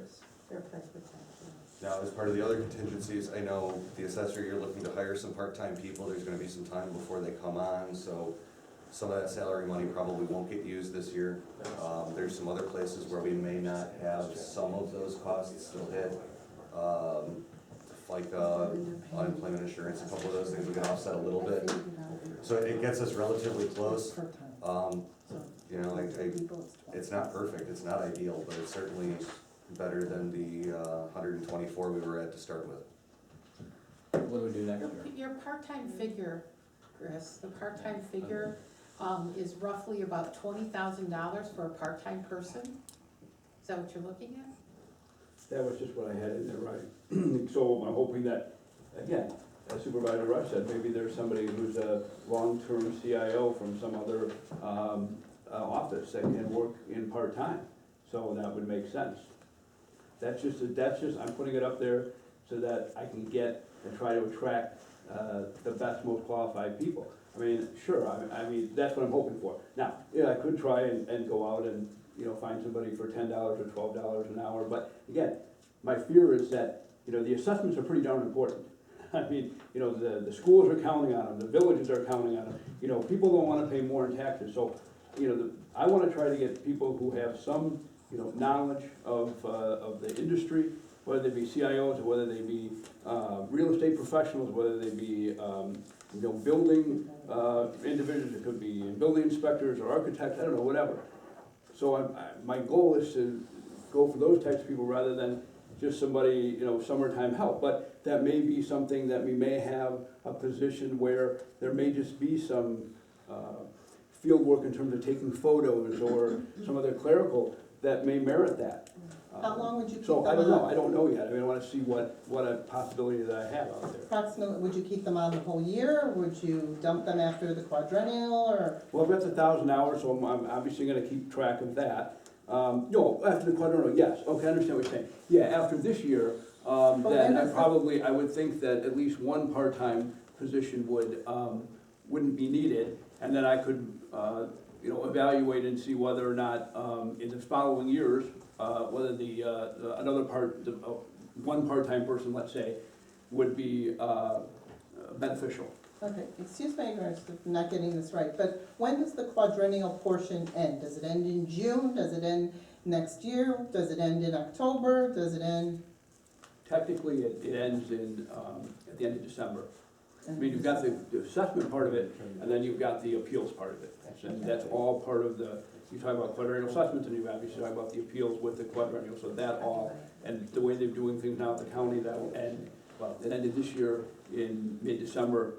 Fair price protection. Now, as part of the other contingencies, I know the assessor, you're looking to hire some part-time people, there's gonna be some time before they come on, so some of that salary money probably won't get used this year. There's some other places where we may not have some of those costs still hit. FICA, unemployment insurance, a couple of those things we can offset a little bit. So it gets us relatively close. You know, it's not perfect, it's not ideal, but it's certainly better than the 124 we were at to start with. What do we do next year? Your part-time figure, Chris, the part-time figure, is roughly about $20,000 for a part-time person? Is that what you're looking at? That was just what I had in there, right? So I'm hoping that, again, as Supervisor Rush said, maybe there's somebody who's a long-term CIO from some other office that can work in part-time, so that would make sense. That's just, I'm putting it up there so that I can get and try to attract the best, most qualified people. I mean, sure, I mean, that's what I'm hoping for. Now, yeah, I could try and go out and, you know, find somebody for $10 or $12 an hour, but again, my fear is that, you know, the assessments are pretty darn important. I mean, you know, the schools are counting on them, the villages are counting on them, you know, people don't wanna pay more in taxes, so, you know, I wanna try to get people who have some, you know, knowledge of the industry, whether they be CIOs, or whether they be real estate professionals, whether they be, you know, building individuals, it could be building inspectors or architects, I don't know, whatever. So my goal is to go for those types of people rather than just somebody, summertime help. But that may be something that we may have a position where there may just be some field work in terms of taking photos or some other clerical that may merit that. How long would you keep So them I don't know, on? I don't know yet. I mean, I wanna see what a possibility that I have out there. Approximately, would you keep them on the whole year, or would you dump them after the quadrennial, or? Well, I've got the 1,000 hours, so I'm obviously gonna keep track of that. No, after the quadrennial, yes, okay, I understand what you're saying. Yeah, after this year, when then does the- I would think that at least one part-time position wouldn't be needed, and then I could, evaluate and see whether or not, in the following years, whether one part-time person, let's say, would be beneficial. Okay, excuse my ignorance of not getting this right, but when does the quadrennial portion end? Does it end in June? Does it end next year? Does it end in October? Does it end? Technically, it ends at the end of December. I mean, you've got the assessment part of it, and then you've got the appeals part of it. And that's all part of you talk about quadrennial assessments, and you obviously talk about the appeals with the quadrennial, so that all, and the way they're doing things now at the county, that will end, it ended this year in mid-December,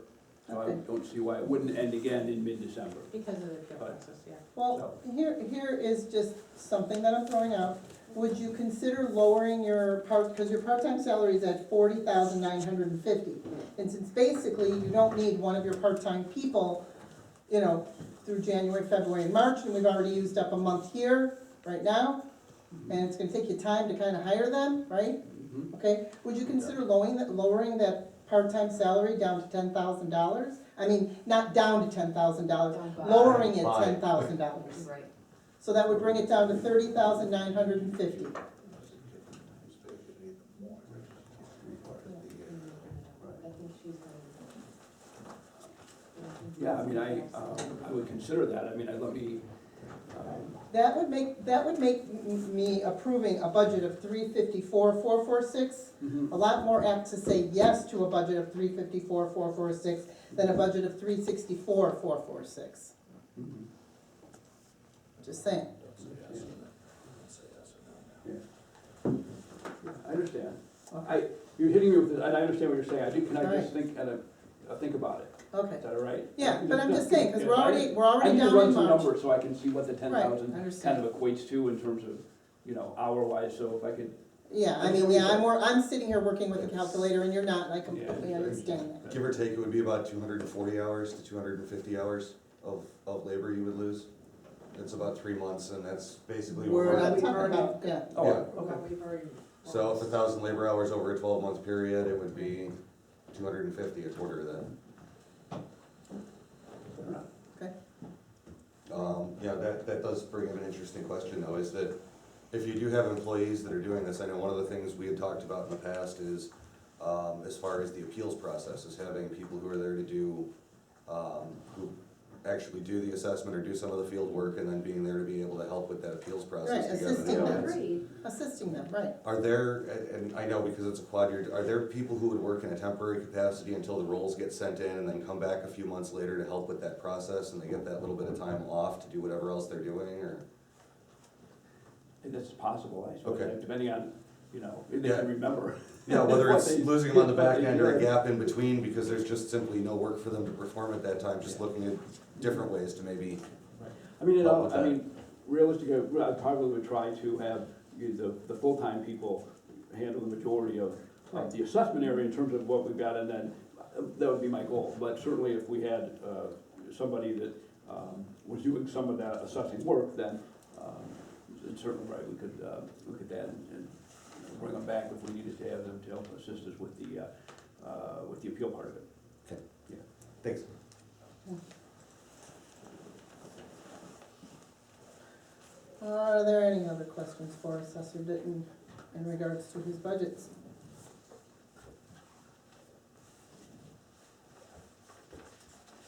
so I Okay. don't see why it wouldn't end again in mid-December. Because of the appeal process, yeah. Well, here is just something that I'm throwing out. Would you consider lowering your because your part-time salary is at $40,950. And since basically you don't need one of your part-time people, through January, February, and March, and we've already used up a month here, right now, and it's gonna take you time to kind of hire them, right? Mhm. Okay, would you consider lowering that part-time salary down to $10,000? I mean, not down to $10,000, lowering it By. $10,000. Right. So that would bring it down to $30,950. Yeah, I mean, I would consider that, I mean, let me, That would make me approving a budget of $354,446 mhm. a lot more apt to say yes to a budget of $354,446 than a budget of $364,446. Mhm. Just saying. I understand. You're hitting me with, and I understand what you're saying, can I just Right. think about it? Okay. Is that all right? Yeah, but I'm just saying, because we're Yeah, already I need to down run in some March. numbers so I can see what the 10,000 I understand. kind of equates to in terms of, hour-wise, so if I could, Yeah, I mean, yeah, I'm sitting here working with a calculator and you're not, and I completely Yeah. understand that. Give or take, it would be about 240 hours to 250 hours of labor you would lose. It's about 3 months, and that's basically what We're we're. not talking about, yeah. oh, Yeah. okay. So if 1,000 labor hours over a 12-month period, it would be 250, a quarter of that. Fair enough. Yeah, that does bring up an interesting question though, is that if you do have employees that are doing this, I know one of the things we had talked about in the past is, as far as the appeals process, is having people who are there to do, who actually do the assessment or do some of the field work, and then being there to be able to help with that appeals process Right, together. assisting them. Agreed. Assisting them, right. Are there, and I know because it's a quad year, are there people who would work in a temporary capacity until the rolls get sent in and then come back a few months later to help with that process, and they get that little bit of time off to do whatever else they're doing, or? I think that's possible, I suppose, Okay. depending on, if they Yeah. can remember. Yeah, whether what it's they- losing them on the back what they end or a did. gap in between, because there's just simply no work for them to perform at that time, just looking at different ways to maybe. I mean, Help with that. realistically, I probably would try to have the full-time people handle the majority of the assessment area in terms of what we've got, and then that would be my goal. But certainly if we had somebody that was doing some of that assessing work, then certainly, right, we could look at that and bring them back if we needed to have them to help assist us with the appeal part of it. Okay. Yeah. Thanks. Are there any other questions for Assessor Ditton in regards to his budgets?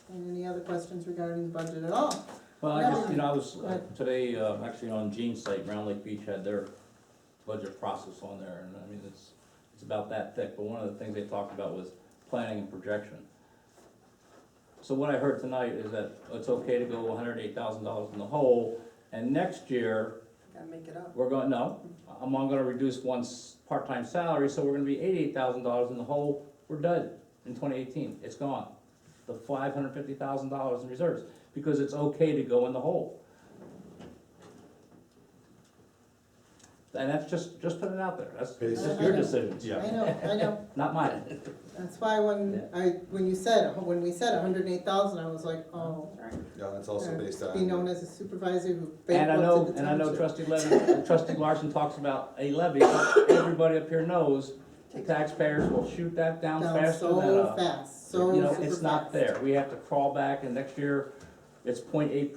And any other questions regarding the budget at all? Well, I just, I was, Right. today, actually on Gene's site, Round Lake Beach had their budget process on there, and I mean, it's about that thick, but one of the things they talked about was planning and projection. So what I heard tonight is that it's okay to go $108,000 in the hole, and next year, Gotta make it up. We're going, no, I'm gonna reduce one's part-time salary, so we're gonna be $88,000 in the hole, we're dead in 2018, it's gone. The $550,000 in reserves, because it's okay to go in the hole. And that's just putting it out there, that's your decisions, Yeah. I know, not mine. that's why when we said $108,000, I was like, oh. Yeah, it's also based on. Be known as a supervisor who And I bankrupted the know, township. trustee Larson talks about a levy, but everybody up here knows the taxpayers will shoot that down faster than So fast, so you know, super it's not fast. there. We have to crawl back, and next year, it's 0.8%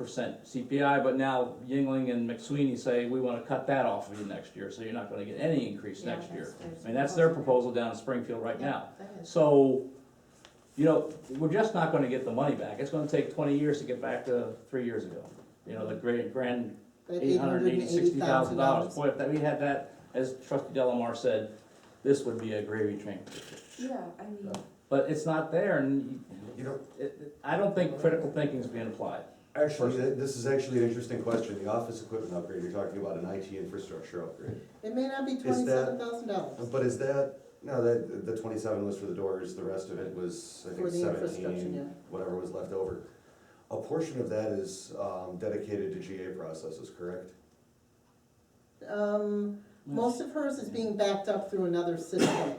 CPI, but now Yingling and McSweeney say, we wanna cut that off of you next year, so you're not gonna get any increase Yeah, next year. there's I mean, that's their proposal down in Springfield right now. So, you know, we're just not gonna get the money back. It's gonna take 20 years to get back to 3 years ago. You know, the grand That $860,000. Boy, if we had that, as trustee Delamar said, this would be a gravy train. Yeah, I mean, But it's not there, and You know, I don't think critical thinking is being applied. actually, this is actually an interesting question. The office equipment upgrade, you're talking about an IT infrastructure upgrade. It may not be that- $27,000 But is that, no, that, the 27 was for the doors, the rest of it was, I for think, the infrastructure, 17, yeah. whatever was left over. A portion of that is dedicated to GA processes, correct? Most of hers is being backed up through another system.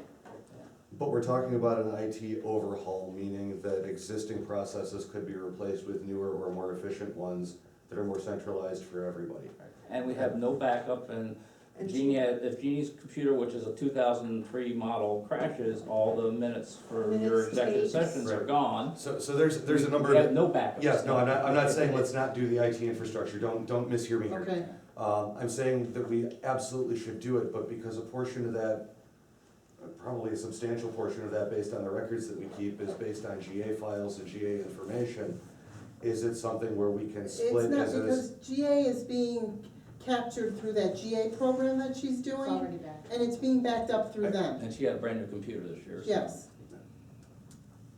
But we're talking about an IT overhaul, meaning that existing processes could be replaced with newer or more efficient ones that are more centralized for everybody. And we have no backup, and Jeannie, if Jeannie's computer, which is a 2003 model, crashes, all the minutes for your Minutes, executive tapes. sessions are Right. gone. So there's a number We have of, no backup. yes, no, I'm not saying let's not do the IT infrastructure, don't mishear me here. Okay, I'm saying that we absolutely should do it, but because a portion of that, probably a substantial portion of that, based on the records that we keep, is based on GA files and GA information, is it something where we can it's split not, as a? because GA is being captured through that GA program that she's It's doing, already back. and it's being backed up through them, And she got a brand new computer this year. so- yes.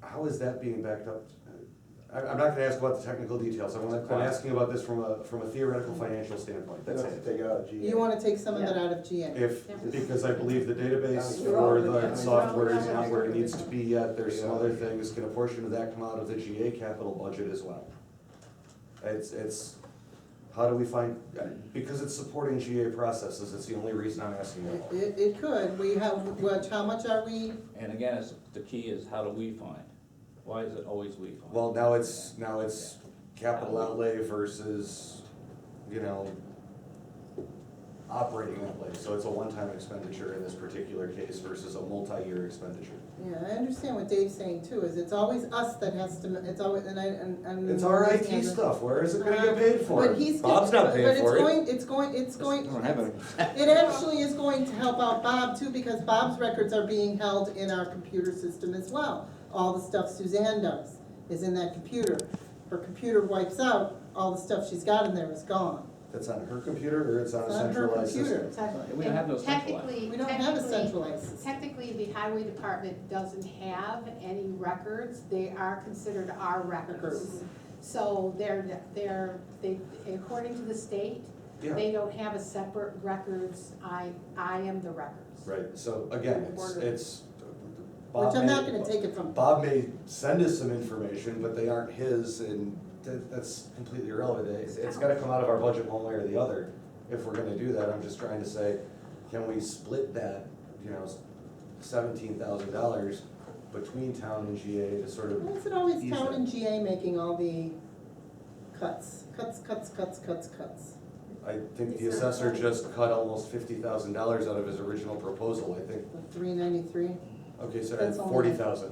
How is that being backed up? I'm not gonna ask about the technical details, I'm asking about this from a theoretical financial standpoint, that's it. Take it out of GA. You wanna take some of that out of GA. Because I believe the database You're for all the good. software is not where it needs to be yet, there's some other things, can a portion of that come out of the GA capital budget as well? It's, how do we find, because it's supporting GA processes, it's the only reason I'm asking that. It could, we have, how much are we, And again, the key is, how do we find? Why is it always we find? Well, now it's capital outlay versus, you know, operating outlay, so it's a one-time expenditure in this particular case versus a multi-year expenditure. yeah, I understand what Dave's saying too, is it's always us that has to, it's always, and It's our IT stuff, where is it gonna get paid for? But he's. Bob's not paying for it. But it's going, it actually is going to help out Bob too, because Bob's records are being held in our computer system as well. All the stuff Suzanne does is in that computer. Her computer wipes out, all the stuff she's got in there is gone. That's on her computer, or it's on a It's on her centralized computer. system? We don't have no centralized. Technically, We don't have a centralized system. Technically, the highway department doesn't have any records, they are considered our records. Records. So they, according to the state, Yeah, they don't have a separate records, I am the records. right, so again, it's. Which Bob I'm not may- gonna take it from. Bob may send us some information, but they aren't his, and that's completely irrelevant. It's gotta come out of our budget one way or the other. If we're gonna do that, I'm just trying to say, can we split that, you know, $17,000 between town and GA to sort of, Why is it always ease town that. and GA making all the cuts? I think the assessor just cut almost $50,000 out of his original proposal, I think. The 393, Okay, so That's at only- 40,000,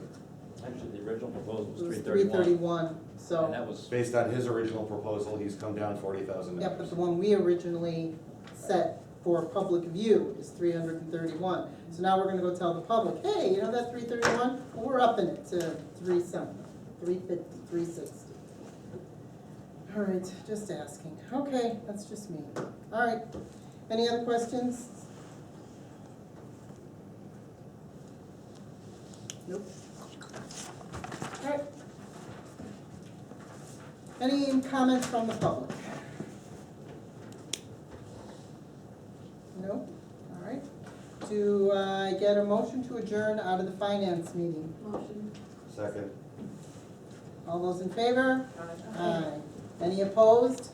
Actually, the original proposal was it was 331. 331, so. And that was, based on his original proposal, he's come down $40,000. Yeah, but the one we originally set for public view is 331. So now we're gonna go tell the public, hey, you know that 331? Well, we're upping it to 350, 360. All right, just asking. Okay, that's just me. All right, any other questions? Nope. All right. Any comments from the public? Do I get a motion to adjourn out of the finance meeting? Motion. Second. All those in favor? Aye. Any opposed?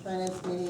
Finance meeting